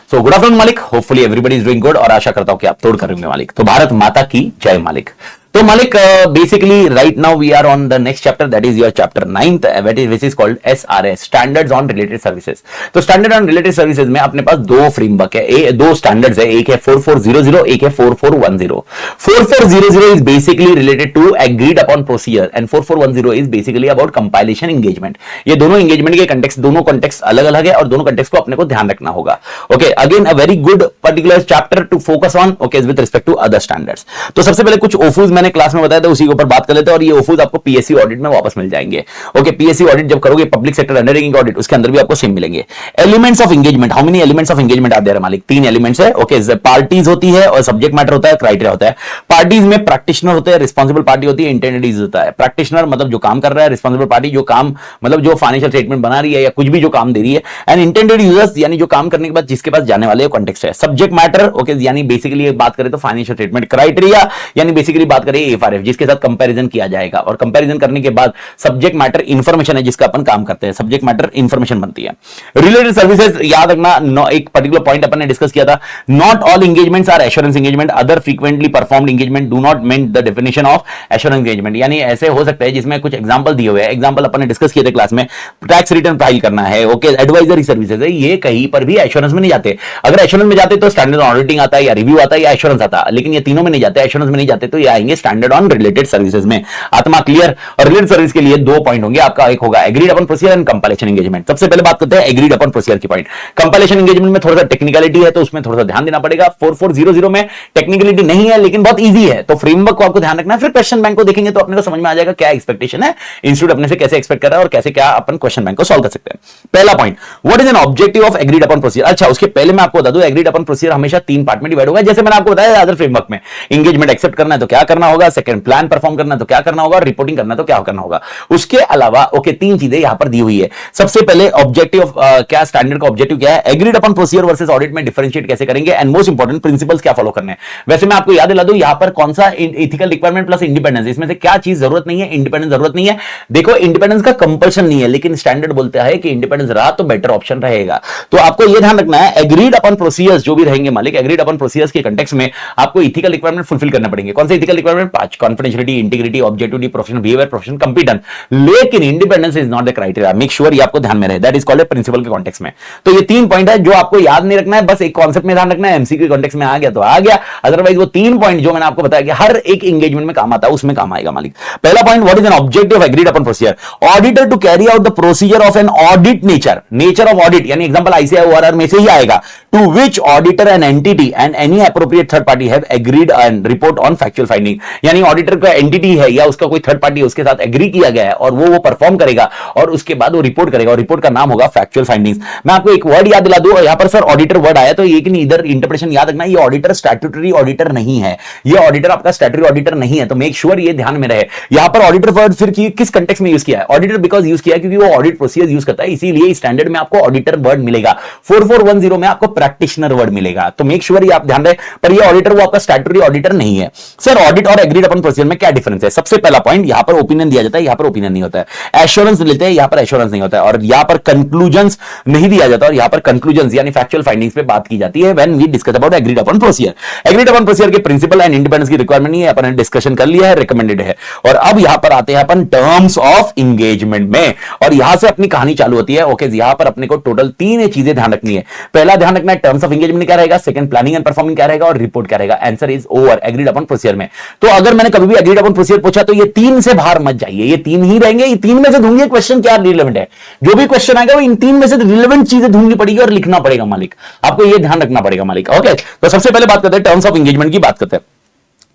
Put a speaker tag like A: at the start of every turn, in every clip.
A: So good afternoon मालिक, hopefully everybody is doing good और आशा करता हूं कि आप तोड़ कर रहे होंगे मालिक। तो भारत माता की जय मालिक। तो मालिक basically right now we are on the next chapter, that is your chapter 9th, which is called SRS, standards on related services. तो स्टैंडर्ड ऑन रिलेटेड सर्विसेज में अपने पास दो फ्रेमवर्क है, दो स्टैंडर्ड्स है, एक है 4400, एक है 4410। 4400 is basically related to agreed upon procedure and 4410 is basically about compilation engagement. ये दोनों एंगेजमेंट के कंटेक्स्ट, दोनों कंटेक्स्ट अलग अलग है और दोनों कंटेक्स्ट को अपने को ध्यान रखना होगा। Okay, again a very good particular chapter to focus on, okay, with respect to other standards. तो सबसे पहले कुछ ओफूज मैंने क्लास में बताया था, उसी के ऊपर बात कर लेते हैं और ये ओफूज आपको पीएससी ऑडिट में वापस मिल जाएंगे। ओके, पीएससी ऑडिट जब करोगे, पब्लिक सेक्टर अंडरटेकिंग ऑडिट, उसके अंदर भी आपको सेम मिलेंगे। Elements of engagement, how many elements of engagement are there मालिक? 3 एलिमेंट्स है। ओके, पार्टीज होती है और सब्जेक्ट मैटर होता है, क्राइटेरिया होता है। पार्टीज में प्रैक्टिशनर होते हैं, रिस्पांसिबल पार्टी होती है, इंटेंडेड होता है। प्रैक्टिशनर मतलब जो काम कर रहा है, रिस्पांसिबल पार्टी जो काम मतलब जो फाइनेंशियल स्टेटमेंट बना रही है या कुछ भी जो काम दे रही है, एंड इंटेंडेड यूजर्स यानी जो काम करने के बाद जिसके पास जाने वाले कॉन्टेक्स्ट है। सब्जेक्ट मैटर, ओके, यानी बेसिकली बात करें तो फाइनेंशियल स्टेटमेंट। क्राइटेरिया यानी बेसिकली बात करें एफआरएफ, जिसके साथ कंपैरिजन किया जाएगा और कंपैरिजन करने के बाद सब्जेक्ट मैटर इंफॉर्मेशन है जिसका अपन काम करते हैं, सब्जेक्ट मैटर इंफॉर्मेशन बनती है। रिलेटेड सर्विसेज याद रखना, एक पर्टिकुलर पॉइंट अपन ने डिस्कस किया था, not all engagements are assurance engagement, other frequently performed engagement do not mean the definition of assurance engagement. यानी ऐसे हो सकता है जिसमें कुछ एग्जांपल दिए हुए हैं, एग्जांपल अपन ने डिस्कस किए थे क्लास में, टैक्स रिटर्न फाइल करना है, ओके, एडवाइजरी सर्विसेज है, ये कहीं पर भी एश्योरेंस में नहीं जाते। अगर एश्योरेंस में जाते तो स्टैंडर्ड ऑडिटिंग आता है या रिव्यू आता है या एश्योरेंस आता है, लेकिन ये तीनों में नहीं जाते, एश्योरेंस में नहीं जाते, तो ये आएंगे स्टैंडर्ड ऑन रिलेटेड सर्विसेज में। आत्मा क्लियर? और रिलेटेड सर्विस के लिए 2 पॉइंट होंगे आपका, एक होगा agreed upon procedure and compilation engagement. सबसे पहले बात करते हैं एग्रीड अपॉन प्रोसीजर की पॉइंट। कंपाइलेशन एंगेजमेंट में थोड़ा सा टेक्निकलिटी है तो उसमें थोड़ा सा ध्यान देना पड़ेगा। 4400 में टेक्निकलिटी नहीं है लेकिन बहुत इजी है, तो फ्रेमवर्क को आपको ध्यान रखना है। फिर क्वेश्चन बैंक को देखेंगे तो अपने को समझ में आ जाएगा क्या एक्सपेक्टेशन है, इंस्टीट्यूट अपने से कैसे एक्सपेक्ट कर रहा है और कैसे क्या अपन क्वेश्चन बैंक को सॉल्व कर सकते हैं। पहला point, what is an objective of agreed upon procedure. अच्छा, उसके पहले मैं आपको बता दूं, एग्रीड अपॉन प्रोसीजर हमेशा 3 पार्ट में डिवाइड होगा, जैसे मैंने आपको बताया अदर फ्रेमवर्क में। एंगेजमेंट एक्सेप्ट करना है तो क्या करना होगा, सेकंड प्लान परफॉर्म करना है तो क्या करना होगा, रिपोर्टिंग करना है तो क्या करना होगा। उसके अलावा ओके 3 चीजें यहां पर दी हुई है। सबसे पहले ऑब्जेक्टिव क्या, स्टैंडर्ड का ऑब्जेक्टिव क्या है, agreed upon procedure versus audit में डिफरेंशिएट कैसे करेंगे, एंड मोस्ट इंपोर्टेंट प्रिंसिपल्स क्या फॉलो करने हैं। वैसे मैं आपको याद दिला दूं यहां पर कौन सा एथिकल रिक्वायरमेंट प्लस इंडिपेंडेंस, इसमें से क्या चीज जरूरत नहीं है, इंडिपेंडेंस जरूरत नहीं है। देखो, इंडिपेंडेंस का कंपल्शन नहीं है, लेकिन स्टैंडर्ड बोलता है कि इंडिपेंडेंस रहा तो बेटर ऑप्शन रहेगा। तो आपको यह ध्यान रखना है, एग्रीड अपॉन प्रोसीजर्स जो भी रहेंगे मालिक, एग्रीड अपॉन प्रोसीजर्स के कंटेक्स्ट में आपको एथिकल रिक्वायरमेंट फुलफिल करना पड़ेंगे। कौन से ethical requirement? 5, confidentiality, integrity, objectivity, professional behaviour, professional competence. लेकिन independence is not the criteria, make sure ये आपको ध्यान में रहे, दैट इज कॉल्ड प्रिंसिपल के कॉन्टेक्स्ट में। तो ये 3 पॉइंट है जो आपको याद नहीं रखना है, बस एक कॉन्सेप्ट में ध्यान रखना है, एमसीक्यू के कॉन्टेक्स्ट में आ गया तो आ गया, अदरवाइज वो 3 पॉइंट जो मैंने आपको बताया कि हर एक एंगेजमेंट में काम आता है उसमें काम आएगा मालिक। पहला point, what is an objective of agreed upon procedure, auditor to carry out the procedure of an audit nature of audit, यानी एग्जांपल आईसीआई ओआरआर में से ही आएगा, to which auditor and entity and any appropriate third party have agreed and report on factual finding. यानी auditor का entity है या उसका कोई थर्ड पार्टी उसके साथ एग्री किया गया है और वो परफॉर्म करेगा और उसके बाद वो रिपोर्ट करेगा और रिपोर्ट का नाम होगा फैक्चुअल फाइंडिंग्स। मैं आपको एक वर्ड याद दिला दूं, यहां पर सर ऑडिटर वर्ड आया तो ये कि नहीं, इधर इंटरप्रिटेशन याद रखना, ये ऑडिटर स्टैट्यूटरी ऑडिटर नहीं है, ये ऑडिटर आपका स्टैट्यूटरी ऑडिटर नहीं है, तो मेक श्योर ये ध्यान में रहे। यहां पर ऑडिटर वर्ड फिर किस कंटेक्स्ट में यूज किया है, ऑडिटर बिकॉज यूज किया है क्योंकि वो ऑडिट प्रोसीजर यूज करता है, इसीलिए स्टैंडर्ड में आपको ऑडिटर वर्ड मिलेगा। 4410 में आपको प्रैक्टिशनर वर्ड मिलेगा, तो मेक श्योर ये आप ध्यान रहे, पर ये ऑडिटर वो आपका स्टैट्यूटरी ऑडिटर नहीं है। सर ऑडिट और एग्रीड अपॉन प्रोसीजर में क्या डिफरेंस है? सबसे पहला पॉइंट, यहां पर ओपिनियन दिया जाता है, यहां पर ओपिनियन नहीं होता है। एश्योरेंस लेते हैं, यहां पर एश्योरेंस नहीं होता है, और यहां पर कंक्लूजन्स नहीं दिया जाता और यहां पर कंक्लूजन्स यानी फैक्चुअल फाइंडिंग्स पे बात की जाती है when we discuss about agreed upon procedure. Agreed upon procedure के प्रिंसिपल एंड इंडिपेंडेंस की रिक्वायरमेंट नहीं है, अपन ने डिस्कशन कर लिया है, रिकमेंडेड है। और अब यहां पर आते हैं अपन टर्म्स ऑफ एंगेजमेंट में, और यहां से अपनी कहानी चालू होती है। ओके, यहां पर अपने को टोटल 3 चीजें ध्यान रखनी है। पहला ध्यान रखना है टर्म्स ऑफ एंगेजमेंट क्या रहेगा, सेकंड प्लानिंग एंड परफॉर्मिंग क्या रहेगा, और रिपोर्ट क्या रहेगा। Answer is over agreed upon procedure में। तो अगर मैंने कभी भी एग्रीड अपॉन प्रोसीजर पूछा तो ये 3 से बाहर मत जाइए, ये 3 ही रहेंगे, ये 3 में से ढूंढिए क्वेश्चन क्या रिलेवेंट है। जो भी क्वेश्चन आएगा वो इन 3 में से रिलेवेंट चीजें ढूंढनी पड़ेगी और लिखना पड़ेगा मालिक, आपको ये ध्यान रखना पड़ेगा मालिक। ओके, तो सबसे पहले बात करते हैं टर्म्स ऑफ एंगेजमेंट की बात करते हैं।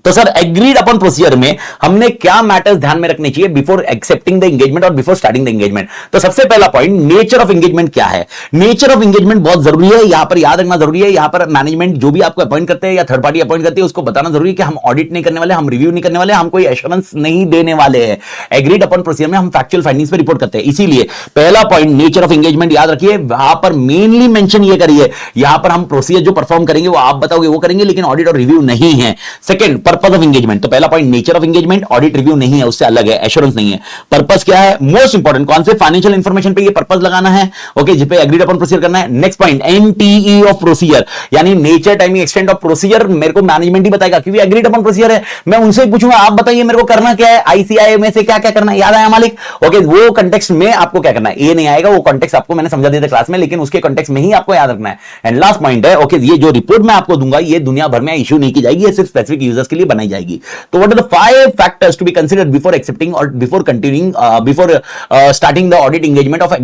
A: तो सर एग्रीड अपॉन प्रोसीजर में हमने क्या मैटर्स ध्यान में रखने चाहिए बिफोर एक्सेप्टिंग द एंगेजमेंट और बिफोर स्टार्टिंग द एंगेजमेंट। तो सबसे पहला पॉइंट, नेचर ऑफ एंगेजमेंट क्या है। नेचर ऑफ एंगेजमेंट बहुत जरूरी है, यहां पर याद रखना जरूरी है। यहां पर मैनेजमेंट जो भी आपको अपॉइंट करते हैं या थर्ड पार्टी अपॉइंट करती है उसको बताना जरूरी है कि हम ऑडिट नहीं करने वाले, हम रिव्यू नहीं करने वाले, हम कोई एश्योरेंस नहीं देने वाले हैं। एग्रीड अपॉन प्रोसीजर में हम फैक्चुअल फाइंडिंग्स पे रिपोर्ट करते हैं, इसीलिए पहला पॉइंट नेचर ऑफ एंगेजमेंट याद रखिए। वहां पर मेनली मेंशन ये करिए, यहां पर हम प्रोसीजर जो परफॉर्म करेंगे वो आप बताओगे वो करेंगे, लेकिन ऑडिट और रिव्यू नहीं है। सेकंड, पर्पस ऑफ एंगेजमेंट, तो पहला point nature of engagement, audit review नहीं है, उससे अलग है, एश्योरेंस नहीं है। पर्पस क्या है, मोस्ट इंपॉर्टेंट, कौन से फाइनेंशियल इंफॉर्मेशन पे ये पर्पस लगाना है, ओके, जिस पे एग्रीड अपॉन प्रोसीजर करना है। नेक्स्ट पॉइंट एनटीई ऑफ प्रोसीजर, यानी nature, timing, extent of procedure मेरे को मैनेजमेंट ही बताएगा, क्योंकि एग्रीड अपॉन प्रोसीजर है। मैं उनसे पूछूंगा आप बताइए मेरे को करना क्या है, आईसीआई में से क्या क्या करना है, याद आया मालिक? ओके, वो कंटेक्स्ट में आपको क्या करना है, ये नहीं आएगा, वो कंटेक्स्ट आपको मैंने समझा दिया था क्लास में, लेकिन उसके कंटेक्स्ट में ही आपको याद रखना है। एंड लास्ट पॉइंट है, ओके, ये जो रिपोर्ट मैं आपको दूंगा ये दुनिया भर में इश्यू नहीं की जाएगी, ये सिर्फ स्पेसिफिक यूजर्स के लिए बनाई जाएगी। तो what are the 5 factors to be considered before accepting और before continuing before starting the audit engagement of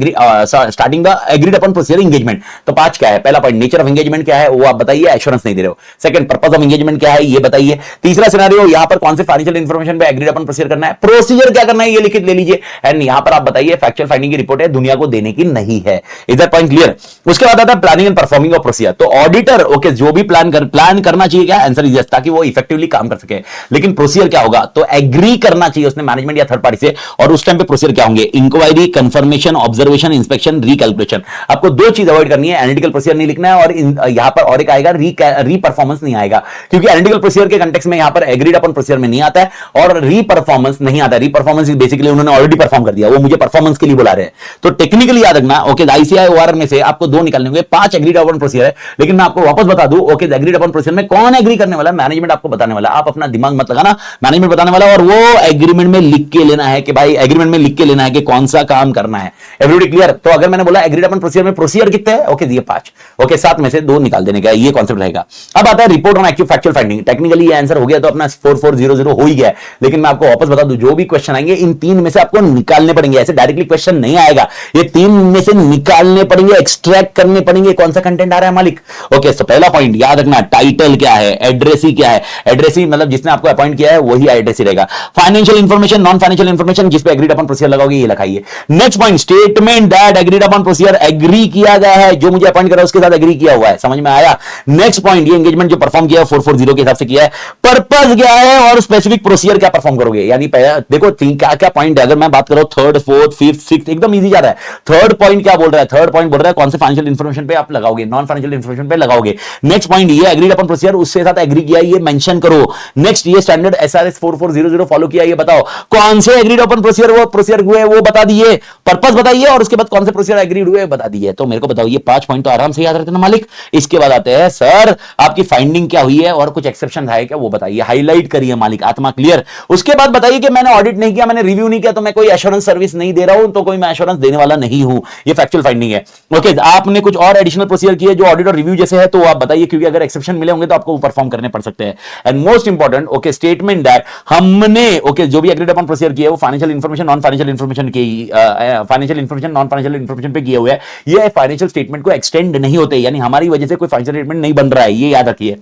A: starting the agreed upon procedure engagement. तो 5 क्या है, पहला पॉइंट नेचर ऑफ एंगेजमेंट क्या है वो आप बताइए, एश्योरेंस नहीं दे रहे हो। सेकंड पर्पस ऑफ एंगेजमेंट क्या है ये बताइए। तीसरा सिनेरियो, यहां पर कौन से फाइनेंशियल इंफॉर्मेशन पे एग्रीड अपॉन प्रोसीजर करना है, प्रोसीजर क्या करना है ये लिखित ले लीजिए। एंड यहां पर आप बताइए फैक्चुअल फाइंडिंग की रिपोर्ट है, दुनिया को देने की नहीं है। Is that point clear? उसके बाद आता है planning and performing of procedure. तो ऑडिटर ओके जो भी प्लान करना चाहिए, क्या आंसर इज यस, ताकि वो इफेक्टिवली काम कर सके। लेकिन प्रोसीजर क्या होगा, तो एग्री करना चाहिए उसने मैनेजमेंट या थर्ड पार्टी से। और उस टाइम पे प्रोसीजर क्या होंगे, inquiry, confirmation, observation, inspection, recalculation. आपको 2 चीज अवॉइड करनी है, एनालिटिकल प्रोसीजर नहीं लिखना है और यहां पर और एक आएगा री परफॉर्मेंस नहीं आएगा, क्योंकि एनालिटिकल प्रोसीजर के कंटेक्स्ट में यहां पर एग्रीड अपॉन प्रोसीजर में नहीं आता है और री परफॉर्मेंस नहीं आता है। री परफॉर्मेंस बेसिकली उन्होंने ऑलरेडी परफॉर्म कर दिया, वो मुझे परफॉर्मेंस के लिए बुला रहे हैं। तो टेक्निकली याद रखना, ओके, आईसीआई ओआरआर में से आपको 2 निकालने होंगे, 5 एग्रीड अपॉन प्रोसीजर है। लेकिन मैं आपको वापस बता दूं, ओके, एग्रीड अपॉन प्रोसीजर में कौन एग्री करने वाला है, मैनेजमेंट आपको बताने वाला। आप अपना दिमाग मत लगाना, मैनेजमेंट बताने वाला, और वो एग्रीमेंट में लिख के लेना है कि भाई एग्रीमेंट में लिख के लेना है कि कौन सा काम करना है। Everybody clear? तो अगर मैंने बोला एग्रीड अपॉन प्रोसीजर में प्रोसीजर कितने हैं, ओके, ये 5, ओके, 7 में से 2 निकाल देने का, ये कॉन्सेप्ट रहेगा। अब आता है report on actual factual finding. Technically ये आंसर हो गया तो अपना 4400 हो ही गया, लेकिन मैं आपको वापस बता दूं, जो भी क्वेश्चन आएंगे इन 3 में से आपको निकालने पड़ेंगे। ऐसे डायरेक्टली क्वेश्चन नहीं आएगा, ये 3 में से निकालने पड़ेंगे, एक्सट्रैक्ट करने पड़ेंगे, कौन सा कंटेंट आ रहा है मालिक। ओके, तो पहला पॉइंट याद रखना, टाइटल क्या है, एड्रेसी क्या है। एड्रेसी मतलब जिसने आपको अपॉइंट किया है वही एड्रेसी रहेगा। Financial information, non financial information, जिस पे एग्रीड अपॉन प्रोसीजर लगाओगे ये लिखाइए। Next point, statement that agreed upon procedure agree किया गया है, जो मुझे अपॉइंट करा उसके साथ एग्री किया हुआ है। समझ में आया? नेक्स्ट पॉइंट, ये एंगेजमेंट जो परफॉर्म किया है 440 के हिसाब से किया है, पर्पस क्या है और स्पेसिफिक प्रोसीजर क्या परफॉर्म करोगे। यानी देखो क्या क्या पॉइंट है, अगर मैं बात करूं 3rd 4th 5th 6th एकदम इजी जा रहा है। थर्ड पॉइंट क्या बोल रहा है, थर्ड पॉइंट बोल रहा है कौन से फाइनेंशियल इंफॉर्मेशन पे आप लगाओगे, नॉन फाइनेंशियल इंफॉर्मेशन पे लगाओगे। नेक्स्ट पॉइंट, ये एग्रीड अपॉन प्रोसीजर उसके साथ एग्री किया ये मेंशन करो। नेक्स्ट, ये स्टैंडर्ड एसआरएस 4400 फॉलो किया ये बताओ। कौन से एग्रीड अपॉन प्रोसीजर वो प्रोसीजर हुए वो बता दिए, पर्पस बताइए, और उसके बाद कौन से प्रोसीजर एग्रीड हुए बता दिए। तो मेरे को बताओ ये 5 पॉइंट तो आराम से याद रहते ना मालिक। इसके बाद आते हैं सर आपकी फाइंडिंग क्या हुई है और कुछ एक्सेप्शन है क्या वो बताइए, हाईलाइट करिए मालिक, आत्मा क्लियर। उसके बाद बताइए कि मैंने ऑडिट नहीं किया, मैंने रिव्यू नहीं किया, तो मैं कोई एश्योरेंस सर्विस नहीं दे रहा हूं, तो कोई मैं एश्योरेंस देने वाला नहीं हूं। ये फैक्चुअल फाइंडिंग है। ओके, आपने कुछ और एडिशनल प्रोसीजर किए जो ऑडिट और रिव्यू जैसे है तो आप बताइए, क्योंकि अगर एक्सेप्शन मिले होंगे तो आपको परफॉर्म करने पड़ सकते हैं। And most important, okay, statement that हमने ओके जो भी एग्रीड अपॉन प्रोसीजर किया है वो financial information non financial information की financial information non financial information पे किया हुआ है। ये फाइनेंशियल स्टेटमेंट को एक्सटेंड नहीं होते, यानी हमारी वजह से कोई फाइनेंशियल स्टेटमेंट नहीं बन रहा है, ये याद रखिए।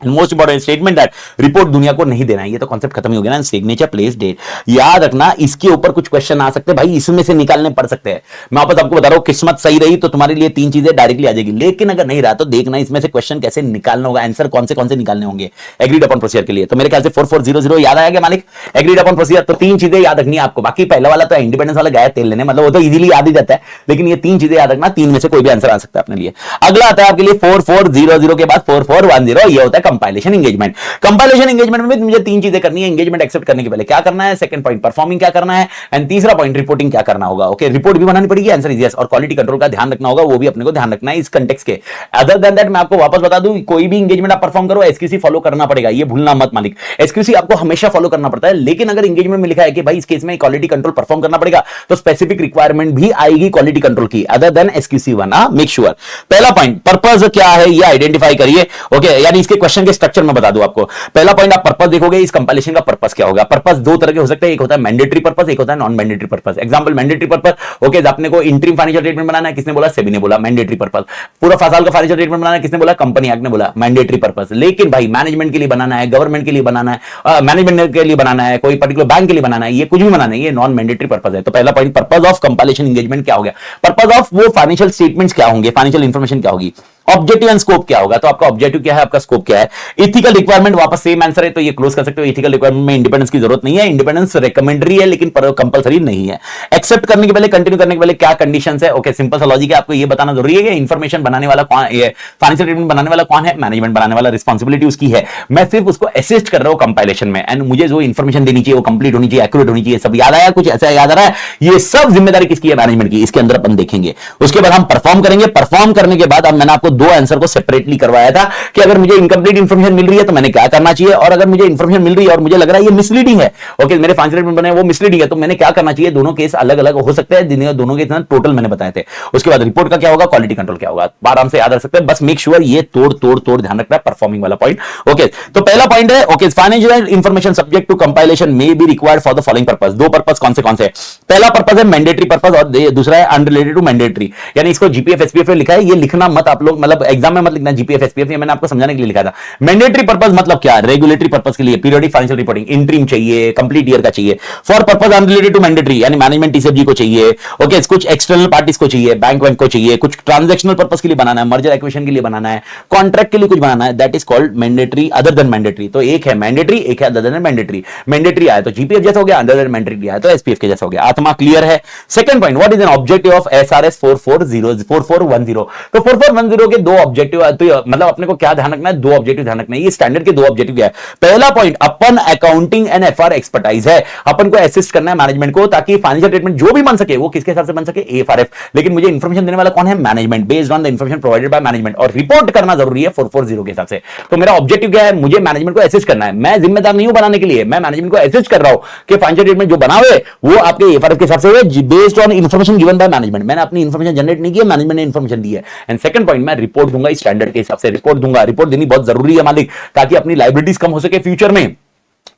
A: Most important statement that report दुनिया को नहीं देना है, ये तो कॉन्सेप्ट खत्म ही हो गया ना। सिग्नेचर, प्लेस, डेट, याद रखना। इसके ऊपर कुछ क्वेश्चन आ सकते हैं भाई, इसमें से निकालने पड़ सकते हैं। मैं वापस आपको बता रहा हूं, किस्मत सही रही तो तुम्हारे लिए 3 चीजें डायरेक्टली आ जाएगी, लेकिन अगर नहीं रहा तो देखना इसमें से क्वेश्चन कैसे निकालना होगा, आंसर कौन से निकालने होंगे एग्रीड अपॉन प्रोसीजर के लिए। तो मेरे ख्याल से 4400 याद आया गया मालिक, एग्रीड अपॉन प्रोसीजर। तो 3 चीजें याद रखनी है आपको, बाकी पहला वाला तो इंडिपेंडेंस वाला गया तेल लेने, मतलब वो तो इजीली याद ही जाता है, लेकिन ये 3 चीजें याद रखना, 3 में से कोई भी आंसर आ सकता है अपने लिए। अगला आता है आपके लिए 4400 के बाद 4410, ये होता है कंपाइलेशन एंगेजमेंट। कंपाइलेशन एंगेजमेंट में मुझे 3 चीजें करनी है। एंगेजमेंट एक्सेप्ट करने के पहले क्या करना है, सेकंड पॉइंट परफॉर्मिंग क्या करना है, एंड तीसरा पॉइंट रिपोर्टिंग क्या करना होगा। ओके, रिपोर्ट भी बनानी पड़ेगी, आंसर इज यस, और क्वालिटी कंट्रोल का ध्यान रखना होगा, वो भी अपने को ध्यान रखना है इस कंटेक्स्ट के। अदर देन दैट मैं आपको वापस बता दूं, कोई भी एंगेजमेंट आप परफॉर्म करो एसक्यूसी फॉलो करना पड़ेगा, ये भूलना मत मालिक। एसक्यूसी आपको हमेशा फॉलो करना पड़ता है, लेकिन अगर एंगेजमेंट में लिखा है कि भाई इस केस में क्वालिटी कंट्रोल परफॉर्म करना पड़ेगा, तो स्पेसिफिक रिक्वायरमेंट भी आएगी क्वालिटी कंट्रोल की, other than SQC one. Make sure. पहला पॉइंट पर्पस क्या है ये आइडेंटिफाई करिए। ओके, यानी इसके क्वेश्चन के स्ट्रक्चर में बता दूं आपको। पहला पॉइंट आप पर्पस देखोगे, इस कंपाइलेशन का पर्पस क्या होगा। पर्पस 2 तरह के हो सकते हैं, एक होता है मैंडेटरी पर्पस, एक होता है non mandatory purpose. Example mandatory purpose, okay, आपने को इंटरिम फाइनेंशियल स्टेटमेंट बनाना है, किसने बोला, सेबी ने बोला, मैंडेटरी पर्पस। पूरा साल का फाइनेंशियल स्टेटमेंट बनाना है, किसने बोला, कंपनी एक्ट ने बोला, मैंडेटरी पर्पस। लेकिन भाई मैनेजमेंट के लिए बनाना है, गवर्नमेंट के लिए बनाना है, मैनेजमेंट के लिए बनाना है, कोई पर्टिकुलर बैंक के लिए बनाना है, ये कुछ भी बनाना है, ये नॉन मैंडेटरी पर्पस है। तो पहला point purpose of compilation engagement क्या हो गया, पर्पस ऑफ वो फाइनेंशियल स्टेटमेंट्स क्या होंगे, फाइनेंशियल इंफॉर्मेशन क्या होगी। ऑब्जेक्टिव एंड स्कोप क्या होगा, तो आपका ऑब्जेक्टिव क्या है, आपका स्कोप क्या है। इथिकल रिक्वायरमेंट वापस सेम आंसर है, तो ये क्लोज कर सकते हो। इथिकल रिक्वायरमेंट में इंडिपेंडेंस की जरूरत नहीं है, इंडिपेंडेंस रिकमेंडरी है लेकिन कंपलसरी नहीं है। एक्सेप्ट करने के पहले, कंटिन्यू करने के पहले क्या कंडीशंस है, ओके सिंपल सा लॉजिक है, आपको ये बताना जरूरी है कि इंफॉर्मेशन बनाने वाला कौन, ये फाइनेंशियल स्टेटमेंट बनाने वाला कौन है, मैनेजमेंट बनाने वाला, रिस्पांसिबिलिटी उसकी है, मैं सिर्फ उसको असिस्ट कर रहा हूं कंपाइलेशन में, एंड मुझे जो इंफॉर्मेशन देनी चाहिए वो कंप्लीट होनी चाहिए, एक्यूरेट होनी चाहिए। सब याद आया, कुछ ऐसा याद आ रहा है, ये सब जिम्मेदारी किसकी है, मैनेजमेंट की। इसके अंदर अपन देखेंगे, उसके बाद हम परफॉर्म करेंगे। परफॉर्म करने के बाद अब मैंने आपको दो आंसर को सेपरेटली करवाया था कि अगर मुझे इनकम्प्लीट इंफॉर्मेशन मिल रही है तो मैंने क्या करना चाहिए, और अगर मुझे इंफॉर्मेशन मिल रही है और मुझे लग रहा है ये मिसलीडिंग है, ओके मेरे फाइनेंशियल स्टेटमेंट बने वो मिसलीडिंग है, तो मैंने क्या करना चाहिए। दोनों केस अलग अलग हो सकते हैं, दोनों के टोटल मैंने बताए थे। उसके बाद रिपोर्ट का क्या होगा, क्वालिटी कंट्रोल क्या होगा, आराम से याद रख सकते हैं। बस मेक श्योर ये तोड़ तोड़ तोड़ ध्यान रखना है, परफॉर्मिंग वाला पॉइंट। ओके तो पहला पॉइंट है, okay financial information subject to compilation may be required for the following purpose. दो पर्पस कौन से, पहला पर्पस है मैंडेटरी पर्पस और दूसरा है अनरिलेटेड टू मैंडेटरी, यानी इसको जीपीएफ एसपीएफ में लिखा है, ये लिखना मत आप लोग, मतलब एग्जाम में मत लिखना जीपीएफ एसपीएफ, ये मैंने आपको समझाने के लिए लिखा था। मैंडेटरी पर्पस मतलब क्या, रेगुलेटरी पर्पस के लिए, पीरियोडिक फाइनेंशियल रिपोर्टिंग, इंट्रीम चाहिए, कंप्लीट ईयर का चाहिए। For purpose unrelated to mandatory, यानी मैनेजमेंट टीसीएफजी को चाहिए, ओके कुछ एक्सटर्नल पार्टीज को चाहिए, बैंक को चाहिए, कुछ ट्रांजैक्शनल पर्पस के लिए बनाना है, मर्जर एक्विजिशन के लिए बनाना है, कॉन्ट्रैक्ट के लिए कुछ बनाना है, that is called mandatory other than mandatory. तो एक है मैंडेटरी, एक है अदर देन मैंडेटरी। मैंडेटरी आया तो जीपीएफ जैसा हो गया, अदर देन मैंडेटरी आया तो एसपीएफ के जैसा हो गया। आत्मा क्लियर है। Second point, what is an objective of SRS 4410 4410। तो 4410 के दो ऑब्जेक्टिव, तो मतलब अपने को क्या ध्यान रखना है, दो ऑब्जेक्टिव ध्यान रखना है। ये स्टैंडर्ड के दो ऑब्जेक्टिव है। पहला point, upon accounting and FR expertise है, अपन को असिस्ट करना है मैनेजमेंट को, ताकि फाइनेंशियल स्टेटमेंट जो भी बन सके वो किसके हिसाब से बन सके, एफआरएफ। लेकिन मुझे इंफॉर्मेशन देने वाला कौन है, management, based on the information provided by management, और रिपोर्ट करना जरूरी है 440 के हिसाब से। तो मेरा ऑब्जेक्टिव क्या है, मुझे मैनेजमेंट को असिस्ट करना है। मैं जिम्मेदार नहीं हूं बनाने के लिए, मैं मैनेजमेंट को असिस्ट कर रहा हूं कि फाइनेंशियल स्टेटमेंट जो बना हुए वो आपके एफआरएफ के हिसाब से based on information given by management. मैंने अपनी इंफॉर्मेशन जनरेट नहीं की है, मैनेजमेंट ने इंफॉर्मेशन दी है। एंड सेकंड पॉइंट, मैं रिपोर्ट दूंगा इस स्टैंडर्ड के हिसाब से, रिपोर्ट दूंगा। रिपोर्ट देनी बहुत जरूरी है मालिक, ताकि अपनी लायबिलिटीज कम हो सके फ्यूचर में।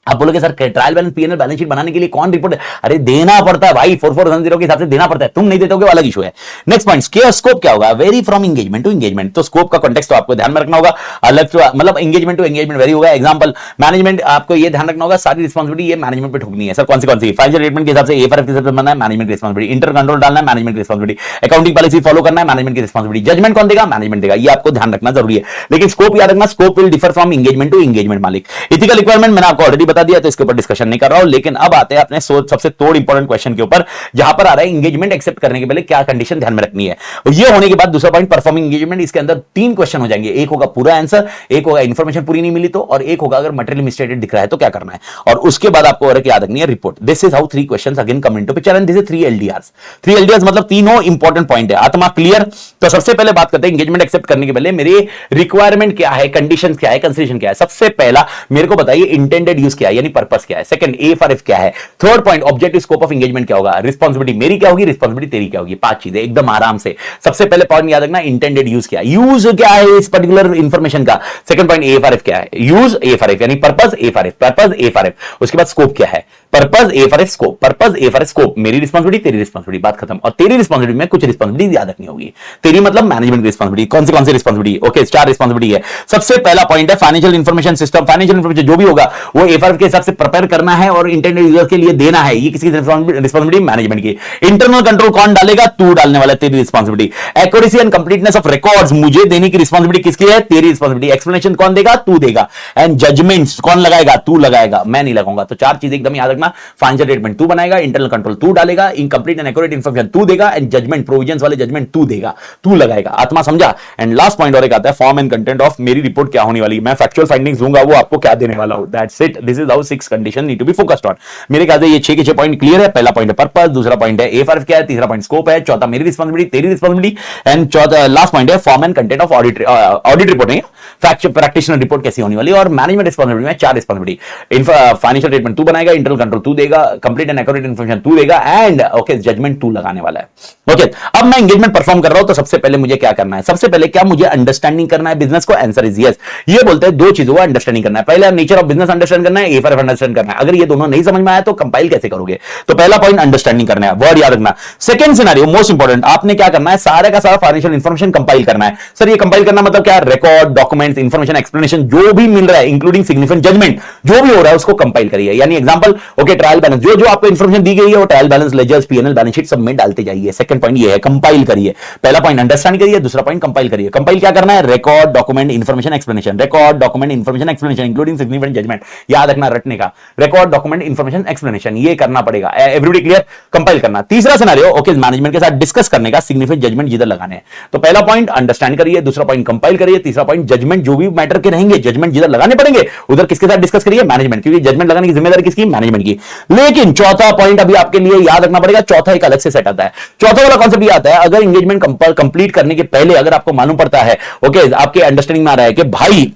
A: आप बोलोगे sir trial balance PNL balance sheet बनाने के लिए कौन रिपोर्ट, अरे देना पड़ता है भाई, 4410 के हिसाब से देना पड़ता है, तुम नहीं देते हो अलग इशू है। नेक्स्ट पॉइंट, स्कोप क्या होगा, vary from engagement to engagement. तो स्कोप का कॉन्टेक्स्ट तो आपको ध्यान में रखना होगा, अलग मतलब एंगेजमेंट टू एंगेजमेंट वेरी होगा। एग्जांपल मैनेजमेंट, आपको ये ध्यान रखना होगा सारी रिस्पांसिबिलिटी ये मैनेजमेंट पे ठोकनी है। सर कौन सी फाइनेंशियल स्टेटमेंट के हिसाब से एफआरएफ के हिसाब से बनना है, मैनेजमेंट की रिस्पांसिबिलिटी, इंटर कंट्रोल डालना है, मैनेजमेंट की रिस्पांसिबिलिटी, अकाउंटिंग पॉलिसी फॉलो करना है, मैनेजमेंट की रिस्पांसिबिलिटी, जजमेंट कौन देगा, मैनेजमेंट देगा। ये आपको ध्यान रखना जरूरी है। लेकिन स्कोप याद रखना, scope will differ from engagement to engagement मालिक। इथिकल रिक्वायरमेंट मैंने आपको ऑलरेडी बता दिया, तो इसके ऊपर डिस्कशन नहीं कर रहा हूं। लेकिन अब आते हैं अपने सबसे तोड़ इंपॉर्टेंट क्वेश्चन के ऊपर, जहां पर आ रहा है एंगेजमेंट एक्सेप्ट करने के पहले क्या कंडीशन ध्यान में रखनी है। और ये होने के बाद दूसरा पॉइंट, परफॉर्मिंग एंगेजमेंट। इसके अंदर तीन क्वेश्चन हो जाएंगे, एक होगा पूरा आंसर, एक होगा इंफॉर्मेशन पूरी नहीं मिली तो, और एक होगा अगर मटेरियल मिसस्टेटेड दिख रहा है तो क्या करना है। और उसके बाद आपको और याद रखनी है report. This is how three questions again come into picture, and this is 3 एलडीआरस। 3 एलडीआरस मतलब तीनों इंपॉर्टेंट पॉइंट है। आत्मा क्लियर। तो सबसे पहले बात करते हैं एंगेजमेंट एक्सेप्ट करने के पहले मेरी रिक्वायरमेंट क्या है, कंडीशन क्या है, कंसीडरेशन क्या है। सबसे पहला मेरे को बताइए इंटेंडेड यूज क्या है, यानी पर्पस क्या है। सेकंड, एफआरएफ क्या है। Third point, objective scope of engagement क्या होगा, रिस्पांसिबिलिटी मेरी क्या होगी, रिस्पांसिबिलिटी तेरी क्या होगी। 5 चीजें एकदम आराम से। सबसे पहले पॉइंट याद रखना, इंटेंडेड यूज क्या है, यूज क्या है इस पर्टिकुलर इंफॉर्मेशन का। सेकंड पॉइंट, एफआरएफ क्या है, यूज एफआरएफ यानी पर्पस एफआरएफ, पर्पस एफआरएफ। उसके बाद स्कोप क्या है, purpose FRF scope, purpose FRF scope, मेरी रिस्पांसिबिलिटी तेरी रिस्पांसिबिलिटी, बात खत्म। और तेरी रिस्पांसिबिलिटी में कुछ रिस्पांसिबिलिटी याद रखनी होगी। तेरी मतलब मैनेजमेंट की रिस्पांसिबिलिटी, कौन सी रिस्पांसिबिलिटी, ओके 4 रिस्पांसिबिलिटी है। सबसे पहला पॉइंट है financial information system, financial information जो भी होगा वो एफआरएफ के हिसाब से प्रिपेयर करना है और इंटेंडेड यूजर के लिए देना है। ये किसकी रिस्पांसिबिलिटी, मैनेजमेंट की। इंटरनल कंट्रोल कौन डालेगा, तू डालने वाला, तेरी responsibility. Accuracy and completeness of records, मुझे देने की रिस्पांसिबिलिटी किसकी है, तेरी रिस्पांसिबिलिटी। एक्सप्लेनेशन कौन देगा, तू देगा। एंड जजमेंट्स कौन लगाएगा, तू लगाएगा, मैं नहीं लगाऊंगा। तो 4 चीजें एकदम याद रखना, फाइनेंशियल स्टेटमेंट तू बनाएगा, इंटरनल कंट्रोल तू डालेगा, इनकंप्लीट एंड एक्यूरेट इंफॉर्मेशन तू देगा, एंड जजमेंट प्रोविजंस वाले जजमेंट तू देगा, तू लगाएगा। आत्मा समझा। एंड लास्ट पॉइंट और एक आता है, फॉर्म एंड कंटेंट ऑफ मेरी रिपोर्ट क्या होने वाली, मैं फैक्चुअल फाइंडिंग्स दूंगा, वो आपको क्या देने वाला हूं। That's it, this is how 6 condition need to be focused on. मेरे ख्याल से ये 6 के 6 पॉइंट क्लियर है। पहला पॉइंट है पर्पस, दूसरा पॉइंट है एफआरएफ क्या है, तीसरा पॉइंट स्कोप है, चौथा मेरी रिस्पांसिबिलिटी तेरी रिस्पांसिबिलिटी, एंड चौथा लास्ट पॉइंट है form and content of audit report नहीं, फैक्चुअल प्रैक्टिशनर रिपोर्ट कैसी होने वाली है। और मैनेजमेंट रिस्पांसिबिलिटी में 4 रिस्पांसिबिलिटी, फाइनेंशियल स्टेटमेंट तू बनाएगा, इंटरनल कंट्रोल तू देगा, कंप्लीट एंड एक्यूरेट इंफॉर्मेशन तू देगा, एंड ओके जजमेंट तू लगाने वाला है। ओके अब मैं एंगेजमेंट परफॉर्म कर रहा हूं, तो सबसे पहले मुझे क्या करना है, सबसे पहले क्या मुझे अंडरस्टैंडिंग करना है बिजनेस को, आंसर इज यस। ये बोलते हैं 2 चीजों को अंडरस्टैंडिंग करना है। पहले नेचर ऑफ बिजनेस अंडरस्टैंड करना है, A4F अंडरस्टैंड करना है। अगर ये दोनों नहीं समझ में आया तो कंपाइल कैसे करोगे? तो पहला पॉइंट अंडरस्टैंडिंग करना है, वर्ड याद रखना। सेकंड सिनेरियो मोस्ट इंपोर्टेंट, आपने क्या करना है, सारे का सारा फाइनेंशियल इंफॉर्मेशन कंपाइल करना है। सर ये कंपाइल करना मतलब क्या? रिकॉर्ड, डॉक्यूमेंट्स, इंफॉर्मेशन, एक्सप्लेनेशन जो भी मिल रहा है इंक्लूडिंग सिग्निफिकेंट जजमेंट जो भी हो रहा है उसको कंपाइल करिए। यानी एग्जांपल ओके ट्रायल बैलेंस, जो जो आपको इंफॉर्मेशन दी गई है वो trial balance, ledgers, PnL, balance sheet सब में डालते जाइए। सेकंड पॉइंट ये है कंपाइल करिए। पहला पॉइंट अंडरस्टैंड करिए, दूसरा पॉइंट कंपाइल करिए। कंपाइल क्या करना है? Record, document, information, explanation. Record, document, information, explanation including significant judgement, याद रखना रटने का। रिकॉर्ड, डॉक्यूमेंट, इंफॉर्मेशन, एक्सप्लेनेशन ये करना पड़ेगा। Everybody clear? कंपाइल करना। तीसरा सिनेरियो ओके मैनेजमेंट के साथ डिस्कस करने का, सिग्निफिकेंट जजमेंट जिधर लगाने हैं। तो पहला पॉइंट अंडरस्टैंड करिए, दूसरा पॉइंट कंपाइल करिए, तीसरा पॉइंट जजमेंट जो भी मैटर के रहेंगे, जजमेंट जिधर लगाने पड़ेंगे उधर किसके साथ डिस्कस करिए? मैनेजमेंट, क्योंकि जजमेंट लगाने की जिम्मेदारी किसकी? मैनेजमेंट की। लेकिन चौथा पॉइंट अभी आपके लिए याद रखना पड़ेगा, चौथा एक अलग से सेट आता है। चौथा वाला कॉन्सेप्ट ये आता है, अगर एंगेजमेंट कंप्लीट करने के पहले अगर आपको मालूम पड़ता है ओके आपके अंडरस्टैंडिंग में आ रहा है कि भाई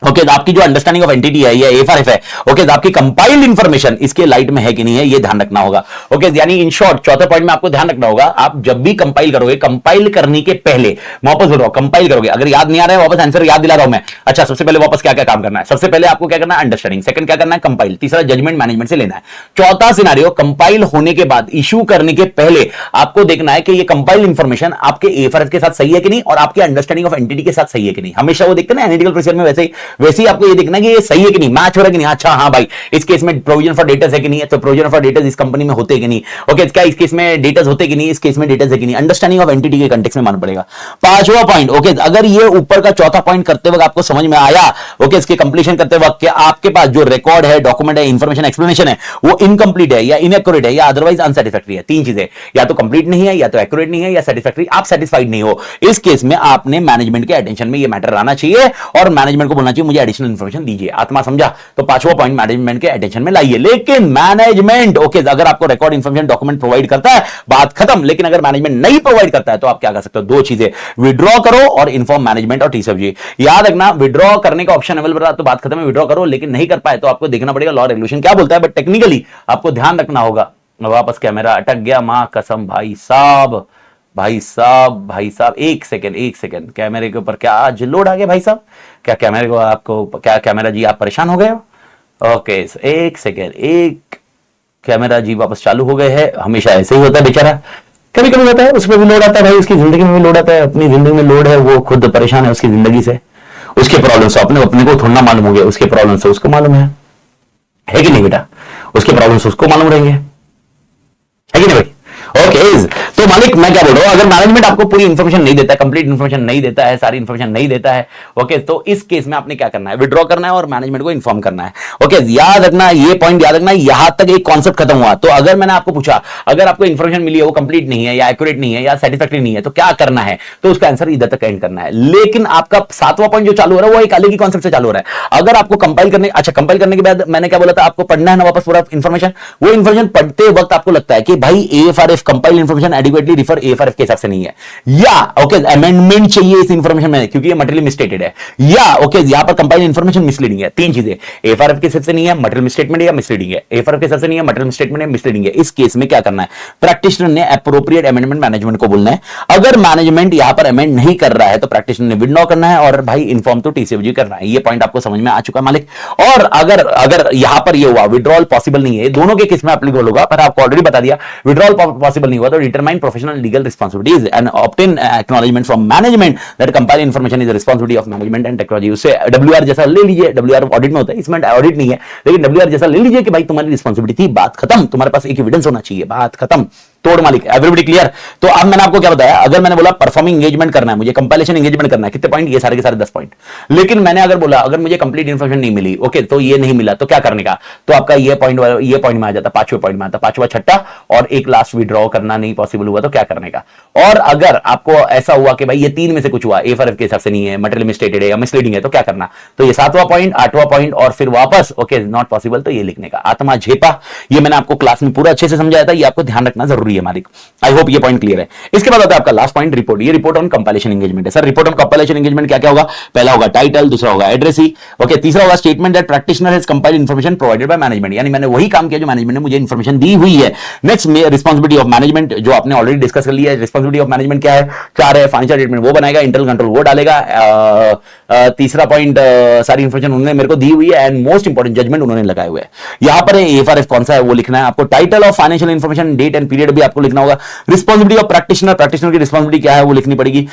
A: ओके आपकी जो अंडरस्टैंडिंग ऑफ एंटिटी है ये A4F है ओके आपकी कंपाइल्ड इंफॉर्मेशन इसके लाइट में है कि नहीं है ये ध्यान रखना होगा। ओके यानी इन शॉर्ट चौथे पॉइंट में आपको ध्यान रखना होगा, आप जब भी कंपाइल करोगे, कंपाइल करने के पहले वापस बोल रहा हूं, कंपाइल करोगे, अगर याद नहीं आ रहा है वापस आंसर याद दिला रहा हूं मैं। अच्छा सबसे पहले वापस क्या क्या काम करना है? सबसे पहले आपको क्या करना है? अंडरस्टैंडिंग। सेकंड क्या करना है? कंपाइल। तीसरा जजमेंट मैनेजमेंट से लेना है। चौथा सिनेरियो कंपाइल होने के बाद, इशू करने के पहले आपको देखना है कि ये कंपाइल इंफॉर्मेशन आपके A4F के साथ सही है कि नहीं और आपके अंडरस्टैंडिंग ऑफ एंटिटी के साथ सही है कि नहीं। हमेशा वो देखते हैं ना एनालिटिकल प्रोसीजर में, वैसे ही आपको ये देखना कि ये सही है कि नहीं, मैच हो रहा है कि नहीं। अच्छा हाँ भाई इस केस में प्रोविजन फॉर डेटर्स है कि नहीं है, तो प्रोविजन फॉर डेटर्स इस कंपनी में होते कि नहीं। ओके क्या इस केस में डेटर्स होते कि नहीं, इस केस में डेटर्स है कि नहीं। अंडरस्टैंडिंग ऑफ एंटिटी के कंटेक्स्ट में मालूम पड़ेगा। पांचवा पॉइंट ओके अगर ये ऊपर का चौथा पॉइंट करते वक्त आपको समझ में आया ओके इसके कंप्लीशन करते वक्त कि आपके पास जो रिकॉर्ड है, डॉक्यूमेंट है, इंफॉर्मेशन, एक्सप्लेनेशन है वो इनकंप्लीट है या इनएक्यूरेट है या अदरवाइज अनसैटिस्फैक्टरी है, तीन चीजें, या तो कंप्लीट नहीं है या तो एक्यूरेट नहीं है या सैटिस्फैक्टरी, आप सैटिस्फाइड नहीं हो, इस केस में आपने मैनेजमेंट के अटेंशन में ये मैटर आना चाहिए और मैनेजमेंट को बोलना चाहिए मुझे एडिशनल इंफॉर्मेशन दीजिए। आत्मा समझा? तो पांचवा पॉइंट मैनेजमेंट के अटेंशन में लाइए। लेकिन मैनेजमेंट ओके अगर आपको रिकॉर्ड इंफॉर्मेशन डॉक्यूमेंट प्रोवाइड करता है बात खत्म, लेकिन अगर मैनेजमेंट नहीं प्रोवाइड करता है तो आप क्या कर सकते हो? दो चीजें, विड्रॉ करो और इन्फॉर्म मैनेजमेंट और टीसीएफजी। याद रखना विड्रॉ करने का ऑप्शन अवेलेबल रहा तो बात खत्म है, विड्रॉ करो, लेकिन नहीं कर पाए तो आपको देखना पड़ेगा लॉ रेगुलेशन क्या बोलता है, बट टेक्निकली आपको ध्यान रखना होगा। वापस कैमरा अटक गया, मां कसम भाई साहब भाई साहब एक सेकंड कैमरे के ऊपर क्या आज लोड आ गया भाई साहब? क्या कैमरे को आपको क्या कैमरा जी आप परेशान हो गए हो? ओके एक सेकेंड, एक कैमरा जी वापस चालू हो गए हैं। हमेशा ऐसे ही होता है बेचारा, कभी कभी होता है, उसमें भी लोड आता है भाई, उसकी जिंदगी में भी लोड आता है, अपनी जिंदगी में लोड है, वो खुद परेशान है उसकी जिंदगी से, उसके प्रॉब्लम से अपने को थोड़ा मालूम हो गया, उसके प्रॉब्लम से उसको मालूम है कि नहीं बेटा? उसके प्रॉब्लम से उसको मालूम रहेंगे, है कि नहीं भाई? ओके तो मालिक मैं क्या बोल रहा हूं, अगर मैनेजमेंट आपको पूरी इंफॉर्मेशन नहीं देता है, कंप्लीट इंफॉर्मेशन नहीं देता है, सारी इंफॉर्मेशन नहीं देता है ओके तो इस केस में आपने क्या करना है? विड्रॉ करना है और मैनेजमेंट को इन्फॉर्म करना है। ओके याद रखना, ये पॉइंट याद रखना, यहां तक एक कॉन्सेप्ट खत्म हुआ। तो अगर मैंने आपको पूछा अगर आपको इंफॉर्मेशन मिली है वो कंप्लीट नहीं है या एक्यूरेट नहीं है या सेटिस्फैक्टरी नहीं है तो क्या करना है, तो उसका आंसर इधर तक एंड करना है। लेकिन आपका सातवां पॉइंट जो चालू हो रहा है वो एक अलग ही कॉन्सेप्ट से चालू हो रहा है। अगर आपको कंपाइल करने, अच्छा कंपाइल करने के बाद मैंने क्या बोला था, आपको पढ़ना है ना वापस पूरा इंफॉर्मेशन, वो इंफॉर्मेशन पढ़ते वक्त आपको लगता है कि भाई A4F compile information adequately refer A4F के हिसाब से नहीं है, या ओके अमेंडमेंट चाहिए इस इंफॉर्मेशन में क्योंकि ये मटेरियल मिसस्टेटेड है, या ओके यहां पर कंपाइल इंफॉर्मेशन मिसलीडिंग है। तीन चीजें, A4F के हिसाब से नहीं है, मटेरियल मिसस्टेटमेंट है या मिसलीडिंग है, A4F के हिसाब से नहीं है, मटेरियल मिसस्टेटमेंट है, मिसलीडिंग है। इस केस में क्या करना है? प्रैक्टिशनर ने एप्रोप्रिएट अमेंडमेंट मैनेजमेंट को बोलना है। अगर मैनेजमेंट यहां पर अमेंड नहीं कर रहा है तो प्रैक्टिशनर ने विड्रॉ करना है और भाई इन्फॉर्म तो टीसीएफजी करना है। ये पॉइंट आपको समझ में आ चुका मालिक? और अगर यहां पर ये हुआ विड्रॉल पॉसिबल नहीं है, दोनों के केस में एप्लीकेबल होगा, पर आपको ऑलरेडी बता दिया विड्रॉल पॉसिबल नहीं हुआ तो determine professional legal responsibilities and obtain acknowledgement from management that compile information is the responsibility of management and technology। उससे WR जैसा ले लीजिए, WR ऑडिट में होता है, इसमें ऑडिट नहीं है, लेकिन WR जैसा ले लीजिए कि भाई तुम्हारी रिस्पांसिबिलिटी थी, बात खत्म, तुम्हारे पास एक एविडेंस होना चाहिए, बात खत्म, तोड़ मालिक। Everybody clear? तो अब मैंने आपको क्या बताया, अगर मैंने बोला परफॉर्मिंग एंगेजमेंट करना है, मुझे कंपाइलेशन एंगेजमेंट करना है, कितने पॉइंट? ये सारे के सारे 10 पॉइंट। लेकिन मैंने अगर बोला अगर मुझे कंप्लीट इंफॉर्मेशन नहीं मिली ओके तो ये नहीं मिला तो क्या करने का, तो आपका ये पॉइंट में आ जाता, पांचवें पॉइंट में आता, पांचवा छठा और एक लास्ट विड्रॉ करना नहीं पॉसिबल हुआ तो क्या करने का। और अगर आपको ऐसा हुआ कि भाई ये तीन में से कुछ हुआ, A4F के हिसाब से नहीं है, मटेरियल मिसस्टेटेड है या मिसलीडिंग है तो क्या करना, तो ये सातवां पॉइंट, आठवां पॉइंट और फिर वापस ओके नॉट पॉसिबल तो ये लिखने का। आत्मा झेपा, ये मैंने आपको क्लास में पूरा अच्छे से समझाया था, ये आपको ध्यान रखना जरूरी जरूरी है मालिक। आई होप ये पॉइंट क्लियर है। इसके बाद आता है आपका लास्ट पॉइंट, रिपोर्ट। ये रिपोर्ट ऑन कंपाइलेशन एंगेजमेंट है। Sir report on compilation engagement क्या क्या होगा? पहला होगा टाइटल, दूसरा होगा एड्रेसी, ओके, तीसरा होगा statement that practitioner has compiled information provided by management, यानी मैंने वही काम किया जो मैनेजमेंट ने मुझे इंफॉर्मेशन दी हुई है। नेक्स्ट रिस्पांसिबिलिटी ऑफ मैनेजमेंट, जो आपने ऑलरेडी डिस्कस कर लिया है। रिस्पांसिबिलिटी ऑफ मैनेजमेंट क्या है? 4 है, फाइनेंशियल स्टेटमेंट वो बनाएगा, इंटरनल कंट्रोल वो डालेगा, तीसरा पॉइंट सारी इंफॉर्मेशन उन्होंने मेरे को दी हुई है, एंड मोस्ट इंपॉर्टेंट जजमेंट उन्होंने लगाए हुए हैं। यहां पर एफआरएस कौन सा है वो लिखना है आपको, title of financial information, date and period भी आपको लिखना होगा, रिस्पांसिबिलिटी ऑफ प्रैक्टिशनर, प्रैक्टिशनर की रिस्पांसिबिलिटी क्या है वो लिखनी पड़ेगी,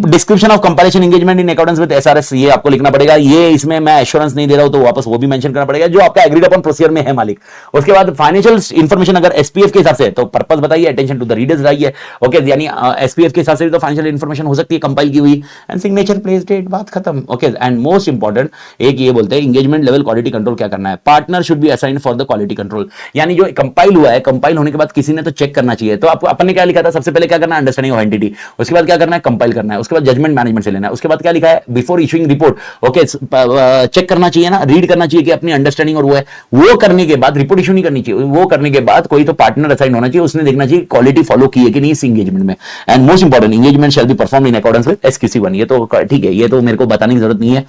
A: description of comparison engagement in accordance with SRS ये आपको लिखना पड़ेगा। ये इसमें मैं एश्योरेंस नहीं दे रहा हूं तो वापस वो भी मेंशन करना पड़ेगा जो आपका एग्रीड अपॉन प्रोसीजर में है मालिक। उसके बाद फाइनेंशियल इंफॉर्मेशन अगर एसपीएफ के हिसाब से तो पर्पस बताइए, अटेंशन टू द रीडर्स लाइए, ओके, यानी एसपीएफ के हिसाब से तो फाइनेंशियल इंफॉर्मेशन हो सकती है कंपाइल की हुई, एंड सिग्नेचर, प्लेस, डेट, बात खत्म, ओके। एंड मोस्ट इंपॉर्टेंट एक ये बोलते हैं एंगेजमेंट लेवल क्वालिटी कंट्रोल क्या करना है, partner should be assigned for the quality control, यानी जो कंपाइल हुआ है, कंपाइल होने के बाद किसी ने तो चेक करना चाहिए। तो आपको अपन ने क्या लिखा था, सबसे पहले क्या करना है, अंडरस्टैंडिंग ऑफ एंटिटी, उसके बाद क्या करना है, कंपाइल करना है, उसके बाद जजमेंट मैनेजमेंट से लेना है, उसके बाद क्या लिखा है, before issuing report, okay, check करना चाहिए ना, रीड करना चाहिए कि अपनी अंडरस्टैंडिंग और वो है, वो करने के बाद रिपोर्ट इशू नहीं करनी चाहिए, वो करने के बाद कोई तो पार्टनर असाइन होना चाहिए, उसने देखना चाहिए क्वालिटी फॉलो की है कि नहीं इस एंगेजमेंट में। And most important, engagement shall be perform in accordance with SQC 1, ये तो ठीक है, ये तो मेरे को बताने की जरूरत नहीं है,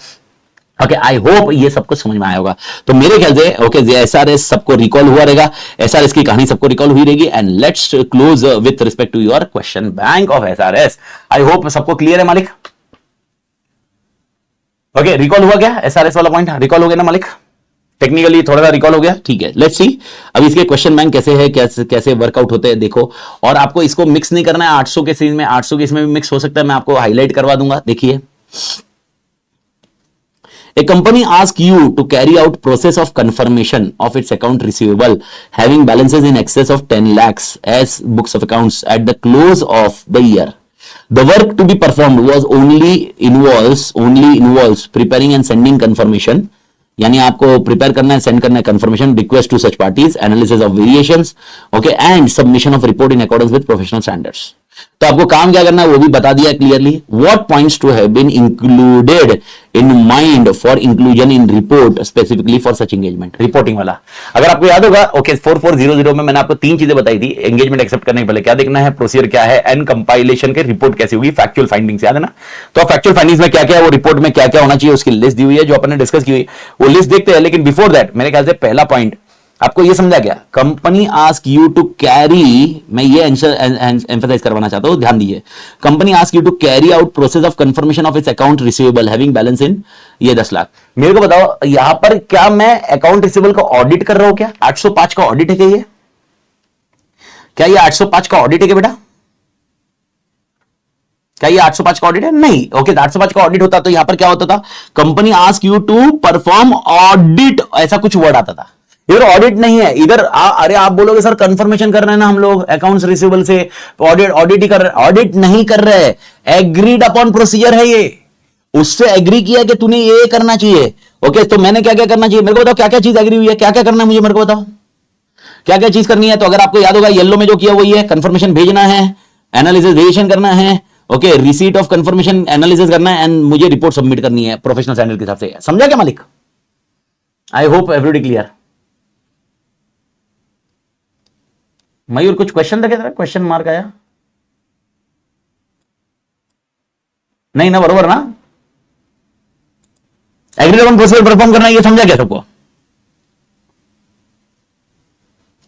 A: ओके। आई होप ये सब कुछ समझ में आया होगा। तो मेरे ख्याल से ओके एसआरएस सबको रिकॉल हुआ रहेगा, एसआरएस की कहानी सबको रिकॉल हुई रहेगी, and let's close with respect to your question bank of SRS. I hope सबको क्लियर है मालिक, ओके। रिकॉल हुआ क्या एसआरएस वाला पॉइंट, रिकॉल हो गया ना मालिक, टेक्निकली थोड़ा सा रिकॉल हो गया, ठीक है। लेट्स सी अब इसके क्वेश्चन बैंक कैसे है, कैसे वर्कआउट होते हैं देखो, और आपको इसको मिक्स नहीं करना है 800 के सीरीज में, 800 के इसमें भी मिक्स हो सकता है, मैं आपको हाईलाइट करवा दूंगा। देखिए, a company asks you to carry out process of confirmation of its account receivable having balances in excess of 10 lakhs as books of accounts at the close of the year. The work to be performed was only involves preparing and sending confirmation, यानी आपको prepare करना है, send करना है confirmation request to such parties, analysis of variations, okay, and submission of report in accordance with professional standards. तो आपको काम क्या करना है वो भी बता दिया clearly, what points to have been included in mind for inclusion in report specifically for such engagement, reporting वाला। अगर आपको याद होगा ओके 4400 में मैंने आपको 3 चीजें बताई थी, एंगेजमेंट एक्सेप्ट करने के पहले क्या देखना है, प्रोसीजर क्या है, एंड कंपाइलेशन के रिपोर्ट कैसी होगी, फैक्चुअल फाइंडिंग्स, याद है ना। तो फैक्चुअल फाइंडिंग्स में क्या क्या है, वो रिपोर्ट में क्या क्या होना चाहिए उसकी लिस्ट दी हुई है जो अपन ने डिस्कस की हुई, वो लिस्ट देखते हैं। लेकिन बिफोर दैट मेरे ख्याल से पहला पॉइंट आपको ये समझा गया, company ask you to carry, मैं ये एम्फसाइज करवाना चाहता हूं, ध्यान दीजिए, company ask you to carry out process of confirmation of its account receivable having balance in ये 10 लाख। मेरे को बताओ यहां पर क्या मैं अकाउंट रिसीवेबल का ऑडिट कर रहा हूं क्या, 805 का ऑडिट है क्या ये, क्या ये 805 का ऑडिट है क्या बेटा, क्या ये 805 का ऑडिट है? नहीं, ओके, 805 का ऑडिट होता तो यहां पर क्या होता था, company ask you to perform audit, ऐसा कुछ वर्ड आता था। इधर ऑडिट नहीं है, इधर अरे आप बोलोगे सर कंफर्मेशन कर रहे हैं ना हम लोग अकाउंट्स रिसीवेबल से, ऑडिट ही कर रहे, ऑडिट नहीं कर रहे, एग्रीड अपॉन प्रोसीजर है ये, उससे एग्री किया कि तूने ये करना चाहिए, ओके। तो मैंने क्या क्या करना चाहिए, मेरे को बताओ क्या क्या चीज एग्री हुई है, क्या क्या करना है मुझे, मेरे को बताओ क्या क्या चीज करनी है। तो अगर आपको याद होगा येलो में जो किया वही है, कंफर्मेशन भेजना है, एनालिसिस वेरिएशन करना है, okay, receipt of confirmation analysis करना है, एंड मुझे रिपोर्ट सबमिट करनी है प्रोफेशनल स्टैंडर्ड के हिसाब से। समझा क्या मालिक? I hope everybody clear. Mayur कुछ क्वेश्चन देखे जरा, क्वेश्चन मार्क आया नहीं ना, बरोबर ना, एग्रीड अपॉन प्रोसीजर परफॉर्म करना ये समझा क्या सबको,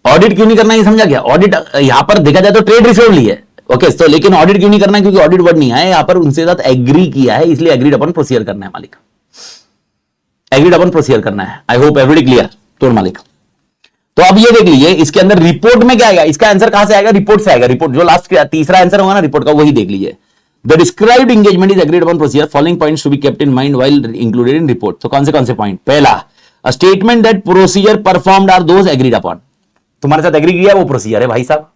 A: ऑडिट क्यों नहीं करना ये समझा गया। ऑडिट यहां पर देखा जाए तो ट्रेड रिसीवेबल ही है, ओके, तो लेकिन ऑडिट क्यों नहीं करना है, क्योंकि ऑडिट वर्ड नहीं आया यहां पर, उनसे साथ एग्री किया है, इसलिए एग्रीड अपॉन प्रोसीजर करना है मालिक, एग्रीड अपॉन प्रोसीजर करना है। आई होप एवरीबॉडी क्लियर तो मालिक। तो अब ये देख लीजिए इसके अंदर रिपोर्ट में क्या आएगा, इसका आंसर कहां से आएगा, रिपोर्ट से आएगा, रिपोर्ट जो लास्ट तीसरा आंसर होगा ना रिपोर्ट का वही देख लीजिए। The described engagement is agreed upon procedure, following points to be kept in mind while included in report. तो कौन से पॉइंट, पहला a statement that procedure performed are those agreed upon, तुम्हारे साथ एग्री किया वो प्रोसीजर है भाई साहब।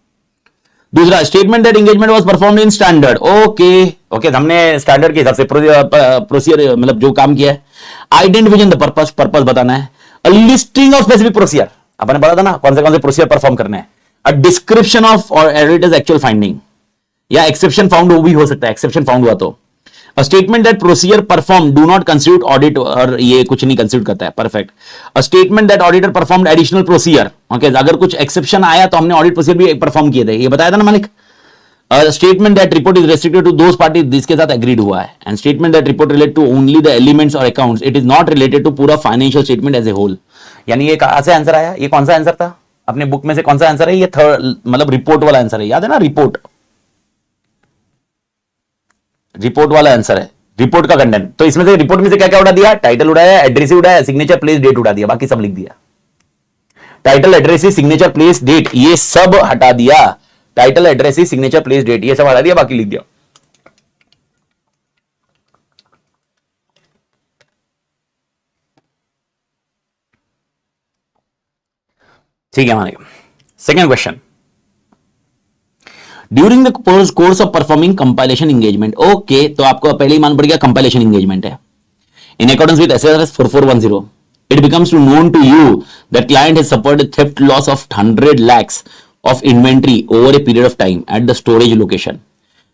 A: दूसरा statement that engagement was performed in standard, okay, हमने स्टैंडर्ड के हिसाब से प्रोसीजर मतलब जो काम किया है। आइडेंटिफिकेशन द पर्पस बताना है। अ लिस्टिंग ऑफ स्पेसिफिक प्रोसीजर, अपन ने पढ़ा था ना कौन से प्रोसीजर परफॉर्म करने हैं। अ डिस्क्रिप्शन ऑफ और एडिटर्स एक्चुअल फाइंडिंग, या एक्सेप्शन फाउंड वो भी हो सकता है, एक्सेप्शन फाउंड हुआ तो। अ statement that procedure perform do not constitute audit, और ये कुछ नहीं कंस्टिट्यूट करता है, perfect. A statement that auditor perform additional procedure, okay, अगर कुछ एक्सेप्शन आया तो हमने ऑडिट प्रोसीजर भी परफॉर्म किए थे, ये बताया था ना मालिक। Statement that report is restricted to those party जिसके साथ एग्रीड हुआ है, and statement that report relate to only the elements और accounts, it is not related to पूरा financial statement as a whole. यानी ये कहां से आंसर आया, ये कौन सा आंसर था अपने बुक में से, कौन सा आंसर है ये, थर्ड मतलब रिपोर्ट वाला आंसर है, याद है ना, रिपोर्ट, रिपोर्ट वाला आंसर है, रिपोर्ट का कंटेंट। तो इसमें से रिपोर्ट में से क्या क्या उड़ा दिया, टाइटल उड़ाया, एड्रेस उड़ाया, सिग्नेचर प्लेस डेट उड़ा दिया, बाकी सब लिख दिया। Title address signature place date ये सब हटा दिया, title address signature place date ये सब हटा दिया, बाकी लिख दिया। ठीक है हमारे second question, during the course of performing compilation engagement, okay, तो आपको पहले ही मान पड़ गया कंपाइलेशन एंगेजमेंट है। इन accordance with SRS 4410 it becomes known to you that client has suffered a theft loss of 100 lakhs of inventory over a period of time at the storage location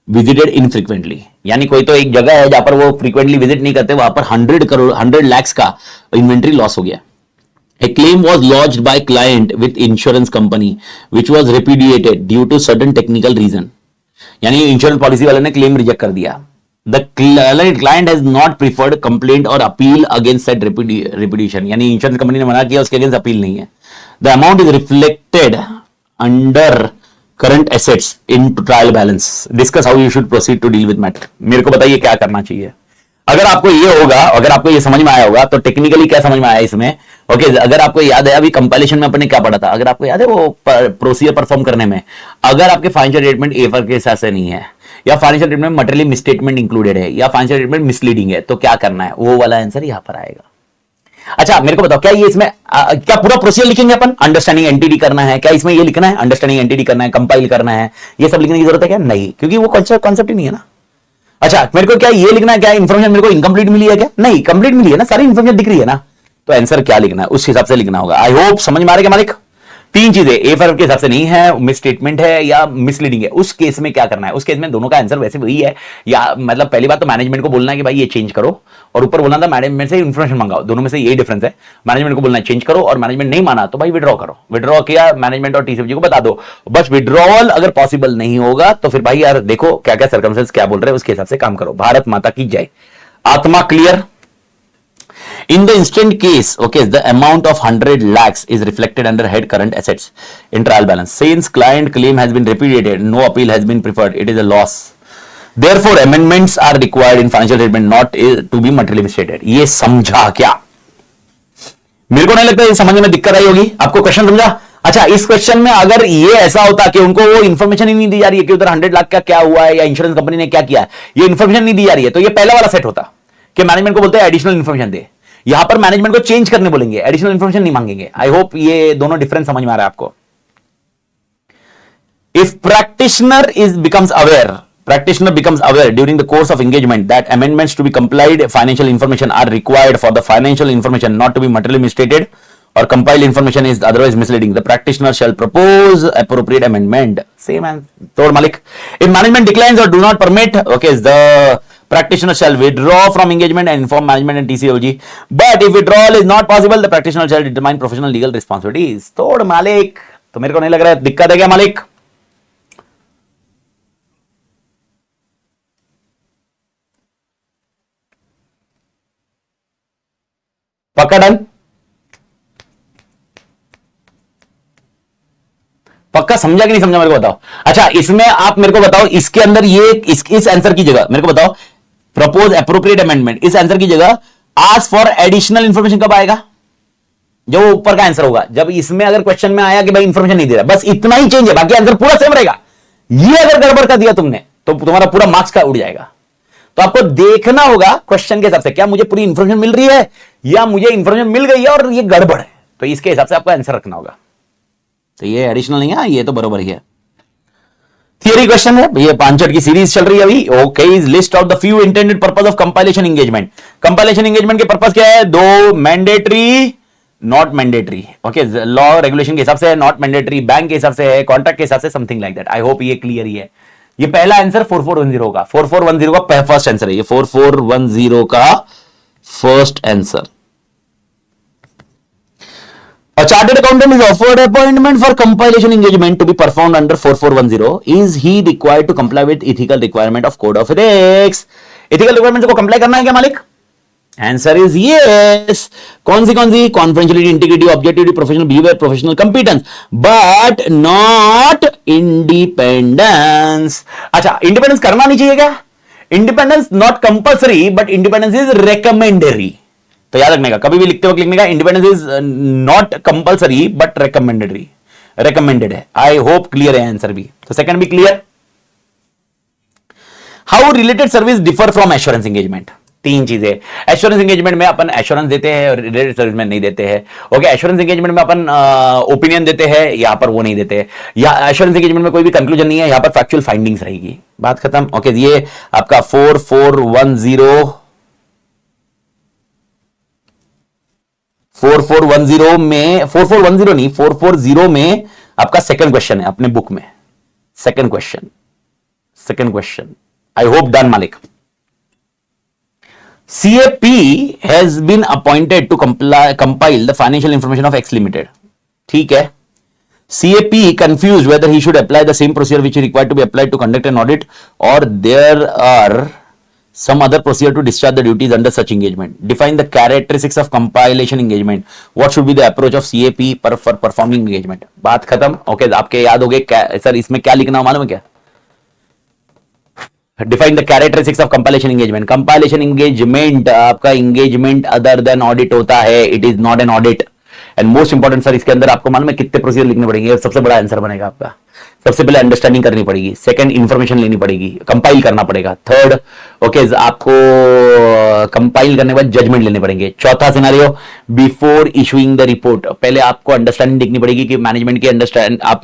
A: visited infrequently। यानी कोई तो एक जगह है जहां पर वो फ्रीक्वेंटली विजिट नहीं करते, वहां पर 100 lakhs का इन्वेंट्री लॉस हो गया। A claim was lodged by client with insurance company which was repudiated due to certain technical reason। यानी इंश्योरेंस पॉलिसी वाले ने क्लेम रिजेक्ट कर दिया। The client has not preferred complaint or appeal against said repudiation, यानी insurance company ने मना किया, उसके अगेंस्ट अपील नहीं है। The amount is reflected under current assets in trial balance। Discuss how you should proceed to deal with matter। मेरे को बताइए क्या करना चाहिए। अगर आपको ये होगा, अगर आपको ये समझ में आया होगा तो टेक्निकली क्या समझ में आया इसमें, ओके, अगर आपको याद है अभी कंपाइलेशन में अपने क्या पढ़ा था, अगर आपको याद है वो प्रोसीजर परफॉर्म करने में, अगर आपके फाइनेंशियल स्टेटमेंट A4 के हिसाब से नहीं है, या financial statement materially misstatement included है, या फाइनेंशियल स्टेटमेंट मिसलीडिंग है, तो क्या करना है, वो वाला आंसर यहां पर आएगा। अच्छा मेरे को बताओ, क्या ये इसमें क्या पूरा प्रोसीजर लिखेंगे अपन, अंडरस्टैंडिंग एंटिटी करना है, क्या इसमें ये लिखना है, अंडरस्टैंडिंग एंटिटी करना है, कंपाइल करना है, ये सब लिखने की जरूरत है क्या, नहीं, क्योंकि वो कॉन्सेप्ट ही नहीं है ना। अच्छा मेरे को क्या ये लिखना है, क्या इंफॉर्मेशन मेरे को इनकम्प्लीट मिली है क्या, नहीं, कंप्लीट मिली है ना, सारी इंफॉर्मेशन दिख रही है ना, तो आंसर क्या लिखना है उस हिसाब से लिखना होगा। आई होप समझ में आ रहा है मालिक। तीन चीजें A4 के हिसाब से नहीं है, मिस स्टेटमेंट है या मिसलीडिंग है, उस केस में क्या करना है, उस केस में दोनों का आंसर वैसे वही है, या मतलब पहली बात तो मैनेजमेंट को बोलना है कि भाई ये चेंज करो, और ऊपर बोलना था मैनेजमेंट से इन्फॉर्मेशन मंगाओ, दोनों में से यही डिफरेंस है। मैनेजमेंट को बोलना है चेंज करो, और मैनेजमेंट नहीं माना तो भाई विड्रॉ करो, विड्रॉ किया मैनेजमेंट और TCFG को बता दो, बस विड्रॉल अगर पॉसिबल नहीं होगा तो फिर भाई यार देखो क्या क्या सर्कमस्टेंस क्या बोल रहे हैं उसके हिसाब से काम करो। भारत माता की जय। आत्मा clear. In the instant case, okay, the amount of 100 lakhs is reflected under head current assets in trial balance. Since client claim has been repudiated, no appeal has been preferred, it is a loss. Therefore, amendments are required in financial statement not to be materially misstated. ये समझा क्या? मेरे को नहीं लगता ये समझने में दिक्कत आई होगी। आपको क्वेश्चन समझा? अच्छा इस क्वेश्चन में अगर ये ऐसा होता कि उनको वो इन्फॉर्मेशन ही नहीं दी जा रही है कि उधर 100 लाख का क्या हुआ है या इंश्योरेंस कंपनी ने क्या किया है, ये इन्फॉर्मेशन नहीं दी जा रही है, तो ये पहला वाला सेट होता कि मैनेजमेंट को बोलते हैं एडिशनल इन्फॉर्मेशन दे, यहां पर मैनेजमेंट को चेंज करने बोलेंगे, एडिशनल इंफॉर्मेशन नहीं मांगेंगे। आई होप ये दोनों डिफरेंस समझ में आ रहा है आपको। If practitioner becomes aware during the course of engagement that amendments to be complied financial information are required for the financial information not to be materially misstated or compiled information is otherwise misleading, the practitioner shall propose appropriate amendment. Same as told Malik. If management declines or do not permit, okay, the practitioner shall withdraw from engagement and inform management and TCOG. But if withdrawal is not possible, the practitioner shall determine professional legal responsibilities. तोड़ मालिक, तो मेरे को नहीं लग रहा है दिक्कत है क्या मालिक? पक्का डन? पक्का समझा कि नहीं समझा मेरे को बताओ। अच्छा इसमें आप मेरे को बताओ, इसके अंदर ये इस आंसर की जगह मेरे को बताओ प्रपोज एप्रोप्रिएट अमेंडमेंट, इस आंसर की जगह आस्क फॉर एडिशनल इंफॉर्मेशन कब आएगा? जो ऊपर का आंसर होगा, जब इसमें अगर क्वेश्चन में आया कि भाई इंफॉर्मेशन नहीं दे रहा, बस इतना ही चेंज है, बाकी आंसर पूरा सेम रहेगा। ये अगर गड़बड़ कर दिया तुमने तो तुम्हारा पूरा मार्क्स का उड़ जाएगा। तो आपको देखना होगा क्वेश्चन के हिसाब से, क्या मुझे पूरी इंफॉर्मेशन मिल रही है या मुझे इंफॉर्मेशन मिल गई है और ये गड़बड़ है, तो इसके हिसाब से आपको आंसर रखना होगा। तो ये एडिशनल नहीं है, ये तो बराबर ही है। थियरी क्वेश्चन है, ये 5 की सीरीज चल रही है अभी। Okay, is list out the few intended purpose of compilation engagement. Compilation engagement के पर्पस क्या है? दो, mandatory, not mandatory. Okay, law regulation के हिसाब से है, नॉट मैंडेटरी, बैंक के हिसाब से है, कॉन्ट्रैक्ट के हिसाब से, something like that. I hope ये क्लियर ही है। ये पहला आंसर 4410 का, 4410 का फर्स्ट आंसर है ये, 4410 का first answer. A chartered accountant is offered appointment for compilation engagement to be performed under 4410. Is he required to comply with ethical requirement of code of ethics? Ethical requirements को comply करना है क्या मालिक? Answer is yes. कौन सी confidentiality, integrity, objectivity, professional behavior, professional competence, but not independence. अच्छा, independence करना नहीं चाहिए क्या? Independence not compulsory, but independence is recommendatory. तो याद रखने का, कभी भी लिखते वक्त लिखने का, independence is not compulsory but recommendatory, recommended है। आई होप क्लियर है आंसर भी। तो सेकंड भी clear. How related service differ from assurance engagement? तीन चीजें। एश्योरेंस एंगेजमेंट में अपन एश्योरेंस देते हैं और रिलेटेड सर्विस में नहीं देते हैं। ओके, एश्योरेंस एंगेजमेंट में अपन ओपिनियन देते हैं, यहां पर वो नहीं देते हैं। या एश्योरेंस एंगेजमेंट में कोई भी कंक्लूजन नहीं है, यहां पर फैक्चुअल फाइंडिंग्स रहेगी, बात खत्म। ओके, ये आपका 4410 में 4410 नहीं, 440 में आपका सेकंड क्वेश्चन है अपने बुक में। Second question I hope done मालिक। CAP has been appointed to compile the financial information of X Limited. ठीक है। CAP confused whether he should apply the same procedure which is required to be applied to conduct an audit, or there are some other procedure to discharge the duties under such engagement. Define the characteristics of compilation engagement. What should be the approach of CAP for performing engagement? बात खत्म। Okay, आपके याद हो गए sir, इसमें क्या लिखना मालूम है क्या? Define the characteristics of compilation engagement. Compilation engagement आपका engagement other than audit होता है, it is not an audit. And most important sir, इसके अंदर आपको मालूम है कितने प्रोसीजर लिखने पड़ेंगे? सबसे बड़ा आंसर बनेगा आपका। सबसे पहले अंडरस्टैंडिंग करनी पड़ेगी, सेकंड इंफॉर्मेशन लेनी पड़ेगी, कंपाइल करना पड़ेगा, थर्ड ओके आपको कंपाइल करने के बाद जजमेंट लेने पड़ेंगे, चौथा scenario before issuing the report, पहले आपको अंडरस्टैंडिंग देखनी पड़ेगी कि मैनेजमेंट की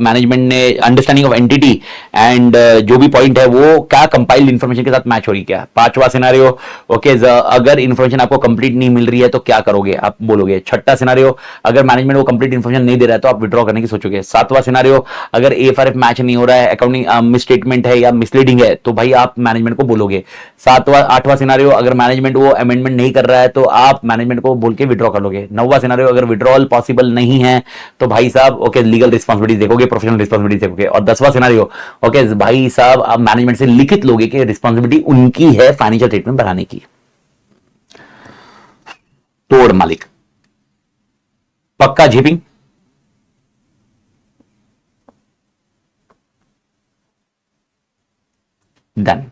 A: मैनेजमेंट ने अंडरस्टैंडिंग ऑफ एंटिटी एंड जो भी पॉइंट है वो क्या कंपाइल्ड इंफॉर्मेशन के साथ मैच हो रही क्या। पांचवा सिनेरियो ओके अगर इंफॉर्मेशन आपको कंप्लीट नहीं मिल रही है तो क्या करोगे, आप बोलोगे। छठा सिनेरियो अगर मैनेजमेंट वो कंप्लीट इंफॉर्मेशन नहीं दे रहा है तो आप विड्रॉ करने की सोचोगे। सातवां सिनेरियो अगर एएफआरएफ मैच नहीं हो रहा है, अकाउंटिंग मिसस्टेटमेंट है या मिसलीडिंग है तो भाई आप मैनेजमेंट को बोलोगे। आठवां सिनेरियो अगर मैनेजमेंट वो अमेंडमेंट नहीं कर रहा है तो आप मैनेजमेंट को बोल के विड्रॉ कर लोगे। नौवां सिनेरियो अगर विड्रॉल पॉसिबल नहीं है तो भाई साहब ओके लीगल रिस्पांसिबिलिटी देखोगे, प्रोफेशनल रिस्पांसिबिलिटी देखोगे। और 10वां सिनेरियो ओके भाई साहब आप मैनेजमेंट से लिखित लोगे कि रिस्पांसिबिलिटी उनकी है फाइनेंशियल स्टेटमेंट बनाने की। तोड़ मालिक पक्का झेपिंग। Done.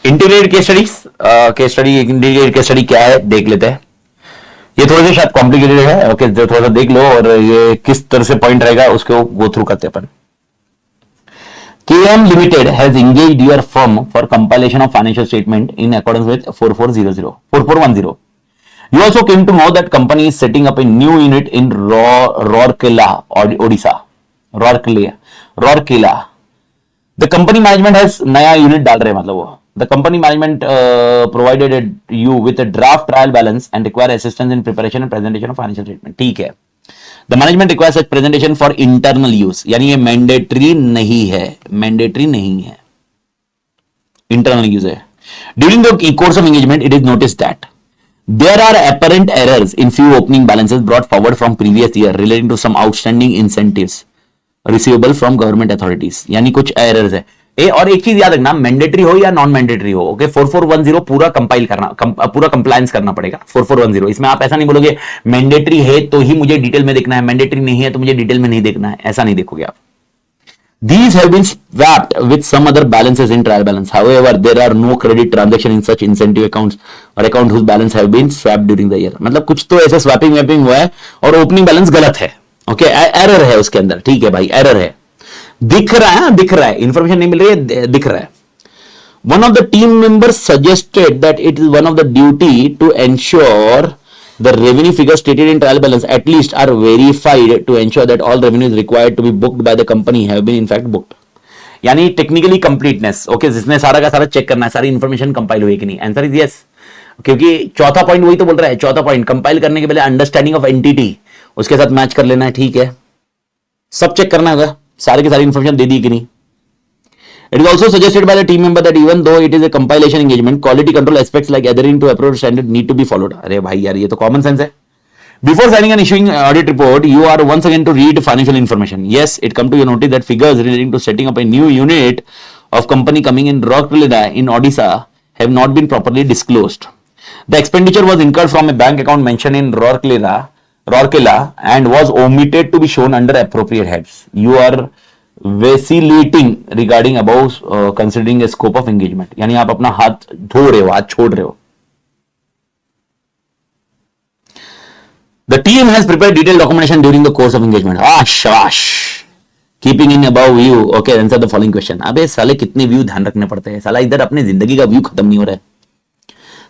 A: Integrated case studies, case study integrated case study क्या है देख लेते हैं। ये थोड़ा सा शायद कॉम्प्लिकेटेड है ओके थोड़ा सा देख लो और ये किस तरह से पॉइंट रहेगा उसको गो थ्रू करते हैं अपन। KM Limited has engaged your firm for compilation of financial statement in accordance with 4410. You also came to know that company is setting up a new unit in Rourkela, Odisha. Rourkela. The company management has नया unit डाल रहे हैं मतलब वो। The company management provided you with a draft trial balance and require assistance in preparation and presentation of financial statement. ठीक है। The management requires such presentation for internal use, यानी ये मैंडेटरी नहीं है, इंटरनल यूज है। During the course of engagement, it is noticed that there are apparent errors in few opening balances brought forward from previous year relating to some outstanding incentives receivable from government authorities. यानी कुछ errors है। और एक चीज याद रखना, mandatory हो या नॉन मैंडेटरी हो ओके 4410 पूरा कंपाइल करना पूरा कंप्लायंस करना पड़ेगा 4410। इसमें आप ऐसा नहीं बोलोगे मैंडेटरी है तो ही मुझे डिटेल में देखना है, मैंडेटरी नहीं है तो मुझे डिटेल में नहीं देखना है, ऐसा नहीं देखोगे आप। These have been swapped with some other balances in trial balance. However, there are no credit transaction in such incentive accounts or account whose balance have been swapped during the year. मतलब कुछ तो ऐसे swapping vaping हुआ है और opening balance गलत है okay error है उसके अंदर। ठीक है भाई एरर है, दिख रहा है इंफॉर्मेशन नहीं मिल रही है, दिख रहा है। One of the team members suggested that it is one of the duty to ensure the revenue figures stated in trial balance at least are verified to ensure that all revenues required to be booked by the company have been in fact booked. यानी technically completeness okay जिसने सारा का सारा check करना है, सारी information compile हुई कि नहीं। आंसर इज यस, क्योंकि चौथा पॉइंट वही तो बोल रहा है। चौथा पॉइंट कंपाइल करने के पहले अंडरस्टैंडिंग ऑफ एंटिटी उसके साथ मैच कर लेना है। ठीक है, सब चेक करना होगा, सारी की सारी इंफॉर्मेशन दे दी कि नहीं। It is also suggested by the team member that even though it is a compilation engagement, quality control aspects like adhering to appropriate standard need to be followed. अरे भाई यार ये तो common sense है. Before signing and issuing audit report, you are once again to read financial information. Yes, it come to your notice that figures relating to setting up a new unit of company coming in Rourkela in Odisha have not been properly disclosed. The expenditure was incurred from a bank account mentioned in Rourkela and was omitted to be shown under appropriate heads. You are vacillating regarding above considering a scope of engagement. यानी आप अपना हाथ धो रहे हो, हाथ छोड़ रहे हो. The team has prepared detailed documentation during the course of engagement. शाबाश. Keeping in above view. Okay, answer the following question. अबे साले कितने व्यू ध्यान रखने पड़ते हैं. साला इधर अपने जिंदगी का व्यू खत्म नहीं हो रहा है.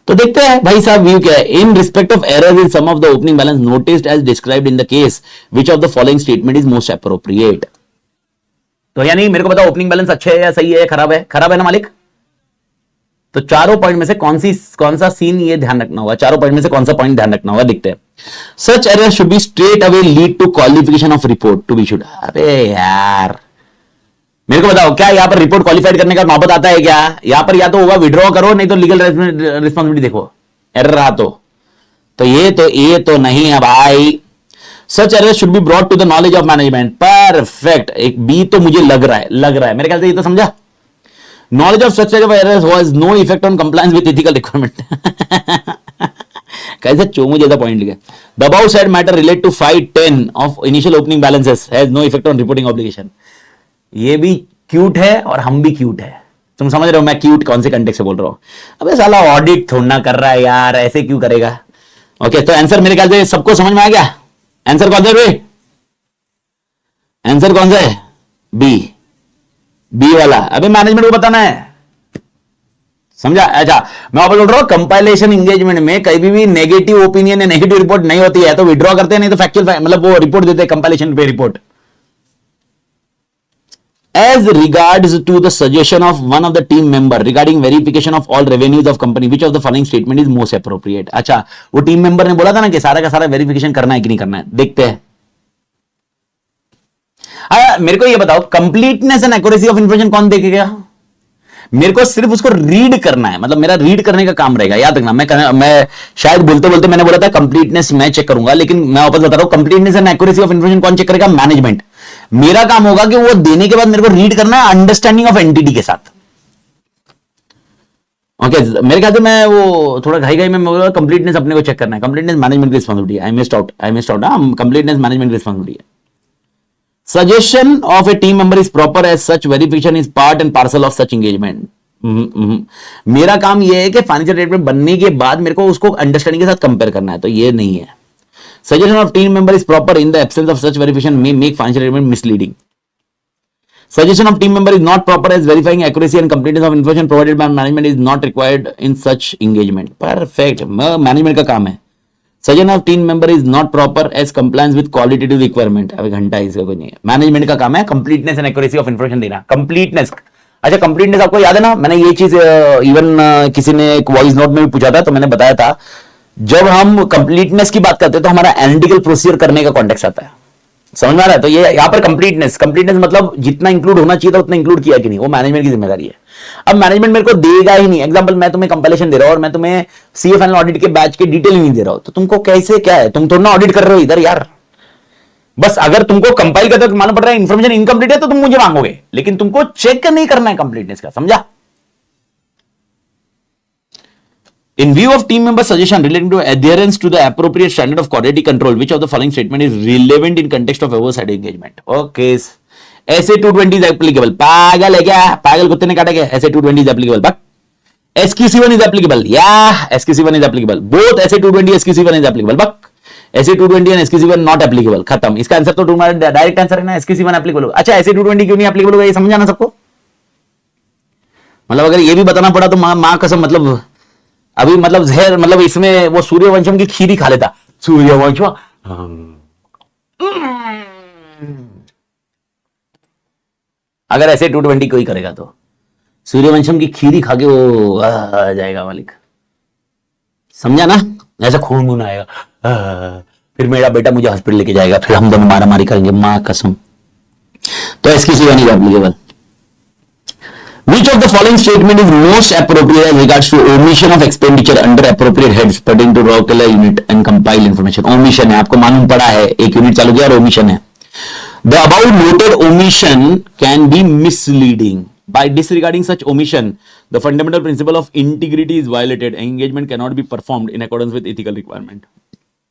A: तो देखते हैं भाई साहब व्यू क्या है. In respect of errors in some of the opening balance noticed as described in the case which of the following statement is most appropriate. तो यानी मेरे को बताओ ओपनिंग बैलेंस अच्छे है या सही है, खराब है? खराब है ना मालिक. तो चारों पॉइंट में से कौन सा सीन ये ध्यान रखना होगा, चारों पॉइंट में से कौन सा पॉइंट ध्यान रखना होगा, देखते हैं. Such error should be straight away lead to qualification of report to be issued. अबे यार मेरे को बताओ क्या यहाँ पर रिपोर्ट क्वालिफाइड करने का नौबत आता है क्या? यहाँ पर या तो होगा विड्रॉ करो, नहीं तो लीगल रिस्पॉन्सिबिलिटी देखो. एरर रहा तो ये तो नहीं है भाई. Such error should be brought to the knowledge of management. Perfect. एक बी तो मुझे लग रहा है मेरे ख्याल से ये तो समझा. Knowledge of such errors has no effect on compliance with ethical requirement. कैसे चोमू जैसा पॉइंट लिखा. The above said matter relate to 510 of initial opening balances has no effect on reporting obligation. ये भी क्यूट है और हम भी क्यूट है. तुम समझ रहे हो मैं क्यूट कौन से कंटेक्स्ट से बोल रहा हूं. अबे साला ऑडिट थोड़ा कर रहा है यार, ऐसे क्यों करेगा. ओके तो आंसर मेरे ख्याल से सबको समझ में आ गया. आंसर कौन सा है? आंसर कौन सा है? बी वाला. अबे मैनेजमेंट को बताना है. समझा. अच्छा मैं वापस बोल रहा हूं कंपाइलेशन एंगेजमेंट में कभी भी नेगेटिव ओपिनियन या नेगेटिव रिपोर्ट नहीं होती है. तो विड्रॉ करते हैं, नहीं तो फैक्चुअल मतलब वो रिपोर्ट देते हैं कंपाइलेशन पे report. As regards to the suggestion of one of the team member regarding verification of all revenues of company, which of the following statement is most appropriate? अच्छा वो टीम मेंबर ने बोला था ना कि सारा का सारा वेरिफिकेशन करना है कि नहीं करना है. देखते हैं. मेरे को ये बताओ completeness and accuracy of information कौन देखेगा? मेरे को सिर्फ उसको रीड करना है, मतलब मेरा रीड करने का काम रहेगा. याद रखना मैं शायद बोलते बोलते मैंने बोला था कंप्लीटनेस मैं चेक करूंगा, लेकिन मैं वापस बता रहा हूं completeness and accuracy of information कौन चेक करेगा? मैनेजमेंट. मेरा काम होगा कि वो देने के बाद मेरे को रीड करना है अंडरस्टैंडिंग ऑफ एंटिटी के साथ. ओके मेरे ख्याल से मैं वो थोड़ा घाई में बोला कंप्लीटनेस अपने को चेक करना है. कंप्लीटनेस मैनेजमेंट की रिस्पांसिबिलिटी है. I missed out. Completeness management की रिस्पांसिबिलिटी है. Suggestion of a team member is proper as such verification is part and parcel of such engagement. मेरा काम यह है कि फाइनेंशियल स्टेटमेंट बनने के बाद मेरे को उसको अंडरस्टैंडिंग के साथ कंपेयर करना है. तो ये नहीं है. Suggestion of team member is proper in the absence of such verification may make financial statement misleading. Suggestion of team member is not proper as verifying accuracy and completeness of information provided by management is not required in such engagement. Perfect. Management का काम है. Suggestion of team member is not proper as compliance with qualitative requirement. अभी घंटा इसका कोई नहीं है. Management का काम है completeness and accuracy of information देना. Completeness. अच्छा completeness आपको याद है ना, मैंने ये चीज इवन किसी ने एक वॉइस नोट में भी पूछा था तो मैंने बताया था. जब हम कंप्लीटनेस की बात करते हैं तो हमारा एनालिटिकल प्रोसीजर करने का कॉन्टेक्स्ट आता है. समझ में आ रहा है. तो ये यहां पर कंप्लीटनेस मतलब जितना इंक्लूड होना चाहिए था उतना इंक्लूड किया कि नहीं, वो मैनेजमेंट की जिम्मेदारी है. अब मैनेजमेंट मेरे को देगा ही नहीं. एग्जांपल मैं तुम्हें कंपाइलेशन दे रहा हूं और मैं तुम्हें सीए फाइनल ऑडिट के बैच के डिटेल नहीं दे रहा हूं, तो तुमको कैसे क्या है, तुम थोड़ा ना ऑडिट कर रहे हो इधर यार. बस अगर तुमको कंपाइल करते वक्त मालूम पड़ रहा है इन्फॉर्मेशन इनकम्प्लीट है तो तुम मुझे मांगोगे, लेकिन तुमको चेक नहीं करना है कंप्लीटनेस का. समझा. In view of team member suggestion relating to adherence to the appropriate standard of quality control, which of the following statement is relevant in context of oversight engagement? Okay. SA 220 is applicable. पागल है क्या? पागल कुत्ते ने काटा क्या? SA 220 is applicable. But SQC1 is applicable. Yeah, SQC1 is applicable. Both SA 220 SQC1 is applicable. But SA 220 and SQC1 not applicable. खत्म. इसका आंसर तो तुम्हारा डायरेक्ट आंसर है ना, SQC1 applicable होगा. अच्छा SA 220 क्यों नहीं applicable होगा ये समझ आना सबको. मतलब अगर ये भी बताना पड़ा तो मां कसम मतलब अभी मतलब जहर मतलब इसमें वो सूर्यवंशम की खीर ही खा लेता. सूर्यवंशम अगर ऐसे 220 कोई करेगा तो सूर्यवंशम की खीर ही खा के वो आ जाएगा मालिक. समझा ना. ऐसा खून खून आएगा. फिर मेरा बेटा मुझे हॉस्पिटल लेके जाएगा, फिर हम दोनों मारा मारी करेंगे. मां कसम. तो SQC1 is applicable. Which of the following statement is most appropriate as regards to omission of expenditure under appropriate heads pertaining to raw color unit and compiled information? Omission है, आपको मालूम पड़ा है, एक यूनिट चालू किया और omission है. The above noted omission can be misleading. By disregarding such omission, the fundamental principle of integrity is violated. Engagement cannot be performed in accordance with ethical requirement.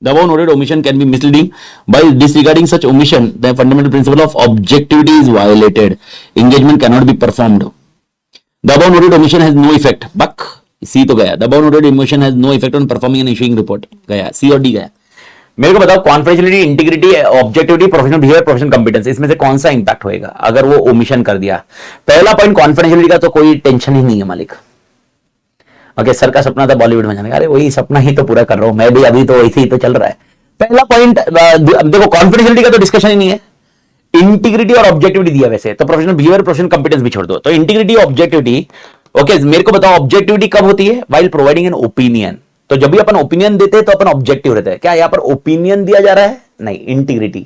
A: The above noted omission can be misleading. By disregarding such omission, the fundamental principle of objectivity is violated. Engagement cannot be performed. The above noted omission has no effect. Buck, C तो गया. The above noted omission has no effect on performing and issuing report. गया. C और D गया. मेरे को बताओ confidentiality, integrity, objectivity, professional behaviour, professional competence, इसमें से कौन सा इंपैक्ट होएगा अगर वो ओमिशन कर दिया? पहला पॉइंट कॉन्फिडेंशियलिटी का तो कोई टेंशन ही नहीं है मालिक. ओके, सर का सपना था बॉलीवुड में जाने का. अरे वही सपना ही तो पूरा कर रहा हूं मैं भी, अभी तो वैसे ही तो चल रहा है. पहला पॉइंट देखो, कॉन्फिडेंशियलिटी का तो डिस्कशन ही नहीं है. इंटीग्रिटी और ऑब्जेक्टिविटी दिया वैसे तो प्रोफेशनल बिहेवियर, प्रोफेशनल कंपिटेंस भी छोड़ दो. तो इंटीग्रिटी, ऑब्जेक्टिविटी. ओके, मेरे को बताओ ऑब्जेक्टिविटी कब होती है? While providing an opinion. तो जब भी अपन ओपिनियन देते हैं तो अपन ऑब्जेक्टिव रहता है. क्या यहां पर ओपिनियन दिया जा रहा है? नहीं, इंटीग्रिटी.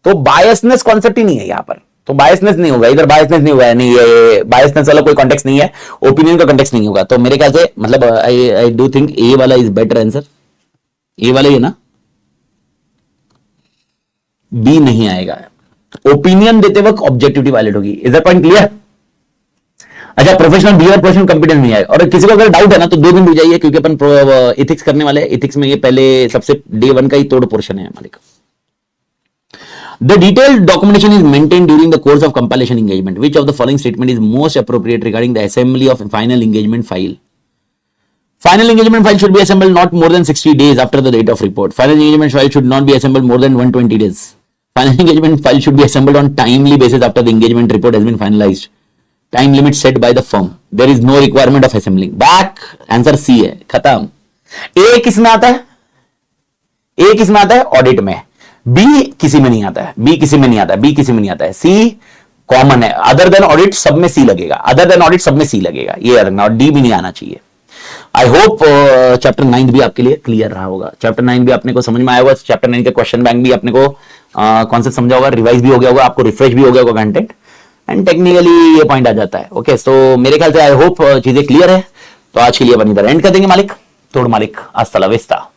A: तो बायसनेस कॉन्सेप्ट ही नहीं है यहां पर. तो बायसनेस नहीं होगा इधर, बायसनेस नहीं होगा, नहीं ये बायसनेस वाला कोई कॉन्टेक्स्ट नहीं है, ओपिनियन का कॉन्टेक्स्ट नहीं होगा. तो मेरे ख्याल से मतलब आई डू थिंक ए वाला इज बेटर आंसर. ए वाला ही ना, बी नहीं आएगा. ओपिनियन देते वक्त ऑब्जेक्टिविटी वायलेट होगी. Is that point clear? अच्छा, प्रोफेशनल बिहेवियर, प्रोफेशनल कंपिटेंस नहीं आएगा. और किसी को अगर डाउट है ना तो 2 दिन रुक जाइए, क्योंकि अपन एथिक्स करने वाले हैं. एथिक्स में ये पहले सबसे डे 1 का ही तोड़ पोर्शन है हमारे का. The detailed documentation is maintained during the course of compilation engagement. Which of the following statement is most appropriate regarding the assembly of final engagement file? Final engagement file should be assembled not more than 60 days after the date of report. Final engagement file should not be assembled more than 120 days. Final engagement file should be assembled on timely basis after the engagement report has been finalized. Time limit set by the firm. There is no requirement of assembling. Back answer C है, खत्म. A किस में आता है? A किस में आता है? ऑडिट में. B किसी में नहीं आता है. B किसी में नहीं आता है. B किसी में नहीं आता है. C कॉमन है. अदर देन ऑडिट सब में C लगेगा. अदर देन ऑडिट सब में C लगेगा. ये रखना. और D भी नहीं आना चाहिए. आई होप चैप्टर 9 भी आपके लिए क्लियर रहा होगा. चैप्टर 9 भी अपने को समझ में आया होगा. चैप्टर 9 का क्वेश्चन बैंक भी अपने को कॉन्सेप्ट समझा होगा, रिवाइज भी हो गया होगा, आपको रिफ्रेश भी हो गया होगा कंटेंट, एंड टेक्निकली ये पॉइंट आ जाता है. ओके, सो मेरे ख्याल से आई होप चीजें क्लियर है. तो आज के लिए अपन इधर एंड कर देंगे मालिक. तोड़ मालिक, अस्सलाम वालेकुम.